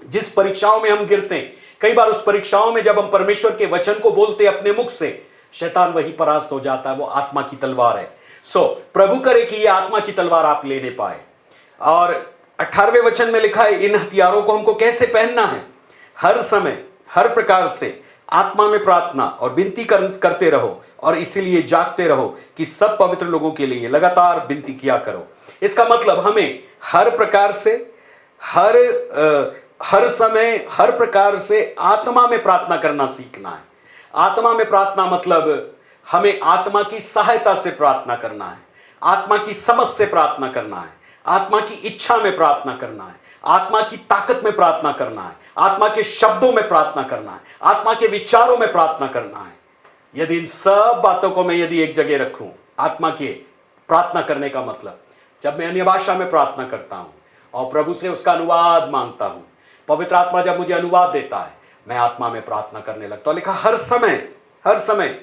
जिस परीक्षाओं में हम गिरते हैं, कई बार उस परीक्षाओं में जब हम परमेश्वर के वचन को बोलते अपने मुख से, शैतान वही परास्त हो जाता है। वो आत्मा की तलवार है। प्रभु करे कि यह आत्मा की तलवार आप लेने पाए। और 18वें वचन में लिखा है इन हथियारों को हमको कैसे पहनना है, हर समय हर प्रकार से आत्मा में प्रार्थना और विनती करते रहो और इसीलिए जागते रहो कि सब पवित्र लोगों के लिए लगातार विनती किया करो। इसका मतलब हमें हर प्रकार से हर समय हर प्रकार से आत्मा में प्रार्थना करना सीखना है। आत्मा में प्रार्थना मतलब हमें आत्मा की सहायता से प्रार्थना करना है, आत्मा की समझ से प्रार्थना करना है, आत्मा की इच्छा में प्रार्थना करना है, आत्मा की ताकत में प्रार्थना करना है, आत्मा के शब्दों में प्रार्थना करना है, आत्मा के विचारों में प्रार्थना करना है। यदि इन सब बातों को मैं यदि एक जगह रखूं, आत्मा के प्रार्थना करने का मतलब, जब मैं अन्य भाषा में प्रार्थना करता हूं और प्रभु से उसका अनुवाद मांगता हूं, पवित्र आत्मा जब मुझे अनुवाद देता है, मैं आत्मा में प्रार्थना करने लगता हूं। लिखा हर समय,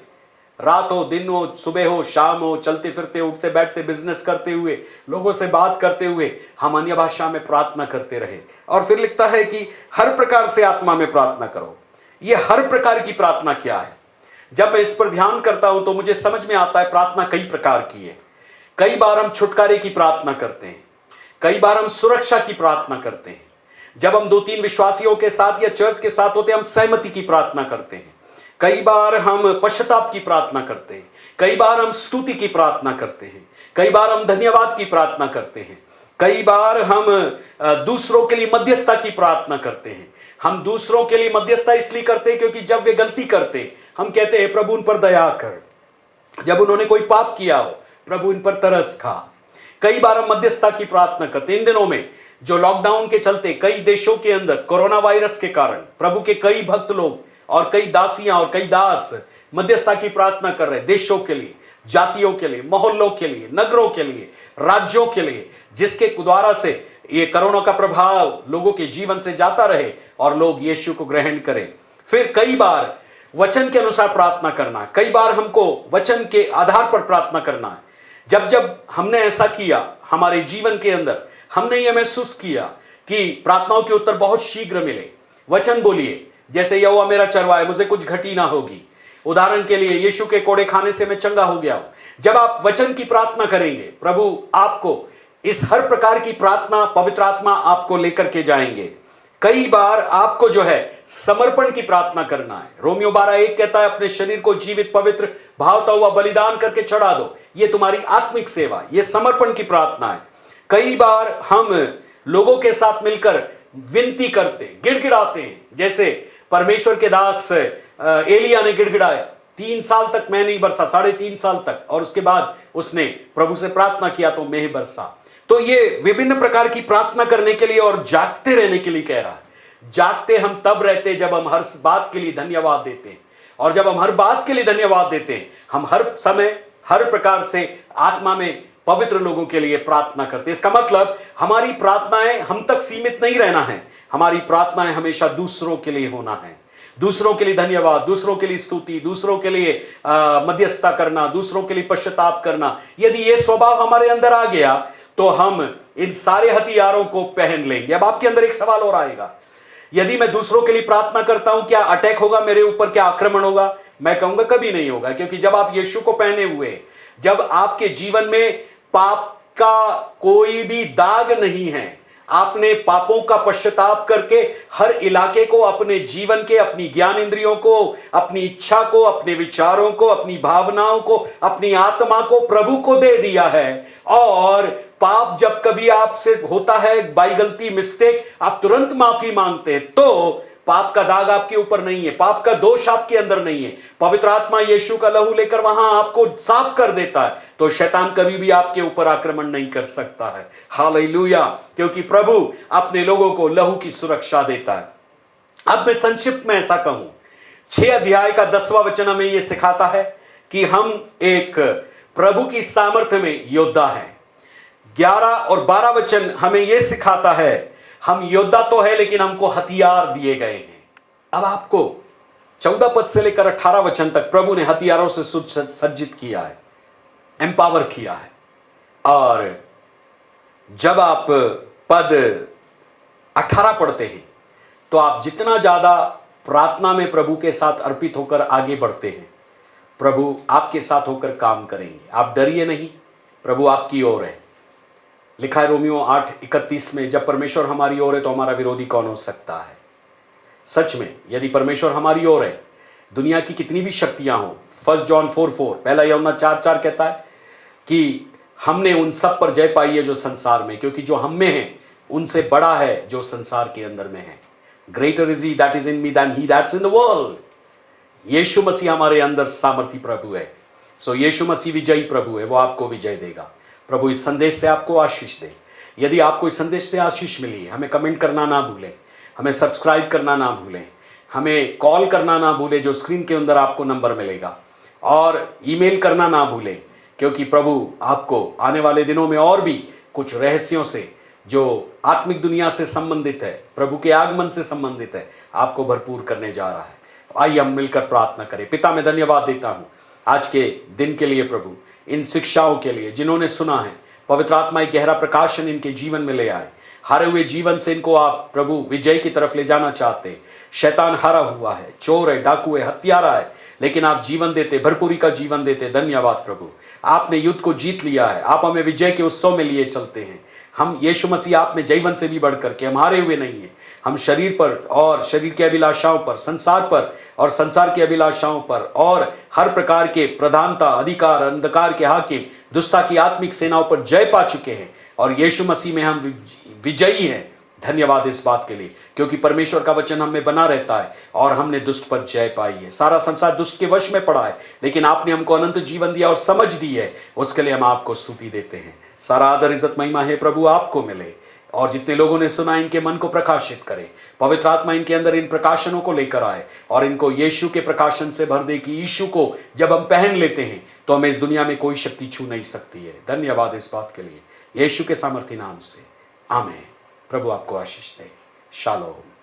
रात हो, दिन हो, सुबह हो, शाम हो, चलते फिरते, उठते बैठते, बिजनेस करते हुए, लोगों से बात करते हुए हम अन्य भाषा में प्रार्थना करते रहे। और फिर लिखता है कि हर प्रकार से आत्मा में प्रार्थना करो। ये हर प्रकार की प्रार्थना क्या है? जब मैं इस पर ध्यान करता हूं तो मुझे समझ में आता है प्रार्थना कई प्रकार की है। कई बार हम छुटकारे की प्रार्थना करते हैं, कई बार हम सुरक्षा की प्रार्थना करते हैं। जब हम 2-3 विश्वासियों के साथ या चर्च के साथ होते हैं, हम सहमति की प्रार्थना करते हैं। कई बार हम पश्चाताप की प्रार्थना करते हैं, कई बार हम स्तुति की प्रार्थना करते हैं, कई बार हम धन्यवाद की प्रार्थना करते हैं, कई बार हम दूसरों के लिए मध्यस्थता की प्रार्थना करते हैं। हम दूसरों के लिए मध्यस्थता इसलिए करते हैं क्योंकि जब वे गलती करते, हम कहते हैं प्रभु उन पर दया कर। जब उन्होंने कोई पाप किया हो, प्रभु इन पर तरस खा। कई बार हम मध्यस्थता की प्रार्थना करते हैं। इन दिनों में जो लॉकडाउन के चलते कई देशों के अंदर कोरोना वायरस के कारण प्रभु के कई भक्त लोग और कई दासियां और कई दास मध्यस्थता की प्रार्थना कर रहे हैं, देशों के लिए, जातियों के लिए, मोहल्लों के लिए, नगरों के लिए, राज्यों के लिए, जिसके द्वारा से ये कोरोना का प्रभाव लोगों के जीवन से जाता रहे और लोग यीशु को ग्रहण करें। फिर कई बार वचन के अनुसार प्रार्थना करना, कई बार हमको वचन के आधार पर प्रार्थना करना है। जब जब हमने ऐसा किया हमारे जीवन के अंदर, हमने यह महसूस किया कि प्रार्थनाओं के उत्तर बहुत शीघ्र मिले। वचन बोलिए, जैसे यहोवा मेरा चरवाहा है, मुझे कुछ घटी ना होगी। उदाहरण के लिए, यीशु के कोड़े खाने से मैं चंगा हो गया हूं। जब आप वचन की प्रार्थना करेंगे, प्रभु आपको इस हर प्रकार की प्रार्थना पवित्र आत्मा आपको लेकर के जाएंगे। कई बार आपको जो है समर्पण की प्रार्थना करना है। रोमियो 12:1 कहता है, अपने शरीर को जीवित, पवित्र, भावता हुआ बलिदान करके चढ़ा दो। ये तुम्हारी आत्मिक सेवा, ये समर्पण की प्रार्थना है। कई बार हम लोगों के साथ मिलकर विनती करते, गिड़गिड़ाते हैं, जैसे परमेश्वर के दास एलिया ने गिड़गिड़ाया, 3 साल तक मैं नहीं बरसा, 3.5 साल तक, और उसके बाद उसने प्रभु से प्रार्थना किया तो मैं बरसा। तो ये विभिन्न प्रकार की प्रार्थना करने के लिए और जागते रहने के लिए कह रहा है। जागते हम तब रहते जब हम हर बात के लिए धन्यवाद देते हैं, और जब हम हर बात के लिए धन्यवाद देते हैं, हम हर समय हर प्रकार से आत्मा में पवित्र लोगों के लिए प्रार्थना करते हैं। इसका मतलब हमारी प्रार्थनाएं हम तक सीमित नहीं रहना है, हमारी प्रार्थनाएं हमेशा दूसरों के लिए होना है। दूसरों के लिए धन्यवाद, दूसरों के लिए स्तुति, दूसरों के लिए मध्यस्थता करना, दूसरों के लिए पश्चाताप करना। यदि यह स्वभाव हमारे अंदर आ गया तो हम इन सारे हथियारों को पहन लेंगे। अब आपके अंदर एक सवाल और आएगा, यदि मैं दूसरों के लिए प्रार्थना करता हूं, क्या अटैक होगा मेरे ऊपर, क्या आक्रमण होगा? मैं कहूंगा कभी नहीं होगा, क्योंकि जब आप यीशु को पहने हुए, जब आपके जीवन में पाप का कोई भी दाग नहीं है, आपने पापों का पश्चाताप करके हर इलाके को अपने जीवन के, अपनी ज्ञान इंद्रियों को, अपनी इच्छा को, अपने विचारों को, अपनी भावनाओं को, अपनी आत्मा को प्रभु को दे दिया है। और पाप जब कभी आपसे होता है, बाई गलती, मिस्टेक, आप तुरंत माफी मांगते हैं, तो पाप का दाग आपके ऊपर नहीं है, पाप का दोष आपके अंदर नहीं है। पवित्र आत्मा यीशु का लहू लेकर वहां आपको साफ कर देता है, तो शैतान कभी भी आपके ऊपर आक्रमण नहीं कर सकता है। हालेलुया, क्योंकि प्रभु अपने लोगों को लहू की सुरक्षा देता है। अब मैं संक्षिप्त में ऐसा कहूं, 6 अध्याय का 10वां वचन हमें यह सिखाता है कि हम एक प्रभु की सामर्थ्य में योद्धा हैं। 11 और 12 वचन हमें यह सिखाता है, हम योद्धा तो है लेकिन हमको हथियार दिए गए हैं। अब आपको 14 पद से लेकर 18 वचन तक प्रभु ने हथियारों से सज्जित किया है, एम्पावर किया है। और जब आप पद 18 पढ़ते हैं तो आप जितना ज्यादा प्रार्थना में प्रभु के साथ अर्पित होकर आगे बढ़ते हैं, प्रभु आपके साथ होकर काम करेंगे। आप डरिए नहीं, प्रभु आपकी ओर है। लिखा है रोमियो 8:31 में, जब परमेश्वर हमारी ओर है तो हमारा विरोधी कौन हो सकता है? सच में यदि परमेश्वर हमारी ओर है दुनिया की कितनी भी शक्तियां हो, 1 जॉन 4:4, पहला यूहन्ना 4:4 कहता है कि हमने उन सब पर जय पाई है जो संसार में, क्योंकि जो हम में है उनसे बड़ा है जो संसार के अंदर में है। Greater is he that is in me then he that's in the world. Yeshu Masih हमारे अंदर सामर्थी प्रभु है। सो यीशु मसीह विजयी प्रभु है, वो आपको विजय देगा। प्रभु इस संदेश से आपको आशीष दे। यदि आपको इस संदेश से आशीष मिली, हमें कमेंट करना ना भूलें, हमें सब्सक्राइब करना ना भूलें, हमें कॉल करना ना भूलें, जो स्क्रीन के अंदर आपको नंबर मिलेगा, और ईमेल करना ना भूलें, क्योंकि प्रभु आपको आने वाले दिनों में और भी कुछ रहस्यों से जो आत्मिक दुनिया से संबंधित है, प्रभु के आगमन से संबंधित है, आपको भरपूर करने जा रहा है। आइए हम मिलकर प्रार्थना करें। पिता, मैं धन्यवाद देता हूँ आज के दिन के लिए प्रभु, इन शिक्षाओं के लिए जिन्होंने सुना है। पवित्र आत्मा एक गहरा प्रकाशन इनके जीवन में ले आए। हारे हुए जीवन से इनको आप प्रभु विजय की तरफ ले जाना चाहते हैं। शैतान हारा हुआ है, चोर है, डाकू है, हत्यारा है, लेकिन आप जीवन देते, भरपूरी का जीवन देते। धन्यवाद प्रभु, आपने युद्ध को जीत लिया है। आप हमें विजय के उत्सव में लिए चलते हैं। हम यीशु मसीह आप में जीवन से भी बढ़कर के हम हारे हुए नहीं है। हम शरीर पर और शरीर की अभिलाषाओं पर, संसार पर और संसार की अभिलाषाओं पर, और हर प्रकार के प्रधानता, अधिकार, अंधकार के हाकिम, दुष्टता की आत्मिक सेनाओं पर जय पा चुके हैं, और यीशु मसीह में हम विजयी हैं। धन्यवाद इस बात के लिए, क्योंकि परमेश्वर का वचन हम में बना रहता है और हमने दुष्ट पर जय पाई है। सारा संसार दुष्ट के वश में पड़ा है, लेकिन आपने हमको अनंत जीवन दिया और समझ दी है, उसके लिए हम आपको स्तुति देते हैं। सारा आदर, इज्जत, महिमा है प्रभु आपको मिले, और जितने लोगों ने सुना इनके मन को प्रकाशित करे। पवित्र आत्मा इनके अंदर इन प्रकाशनों को लेकर आए और इनको यीशु के प्रकाशन से भर दे, कि यीशु को जब हम पहन लेते हैं तो हमें इस दुनिया में कोई शक्ति छू नहीं सकती है। धन्यवाद इस बात के लिए, यीशु के सामर्थी नाम से, आमीन। प्रभु आपको आशीष दे। शालोम।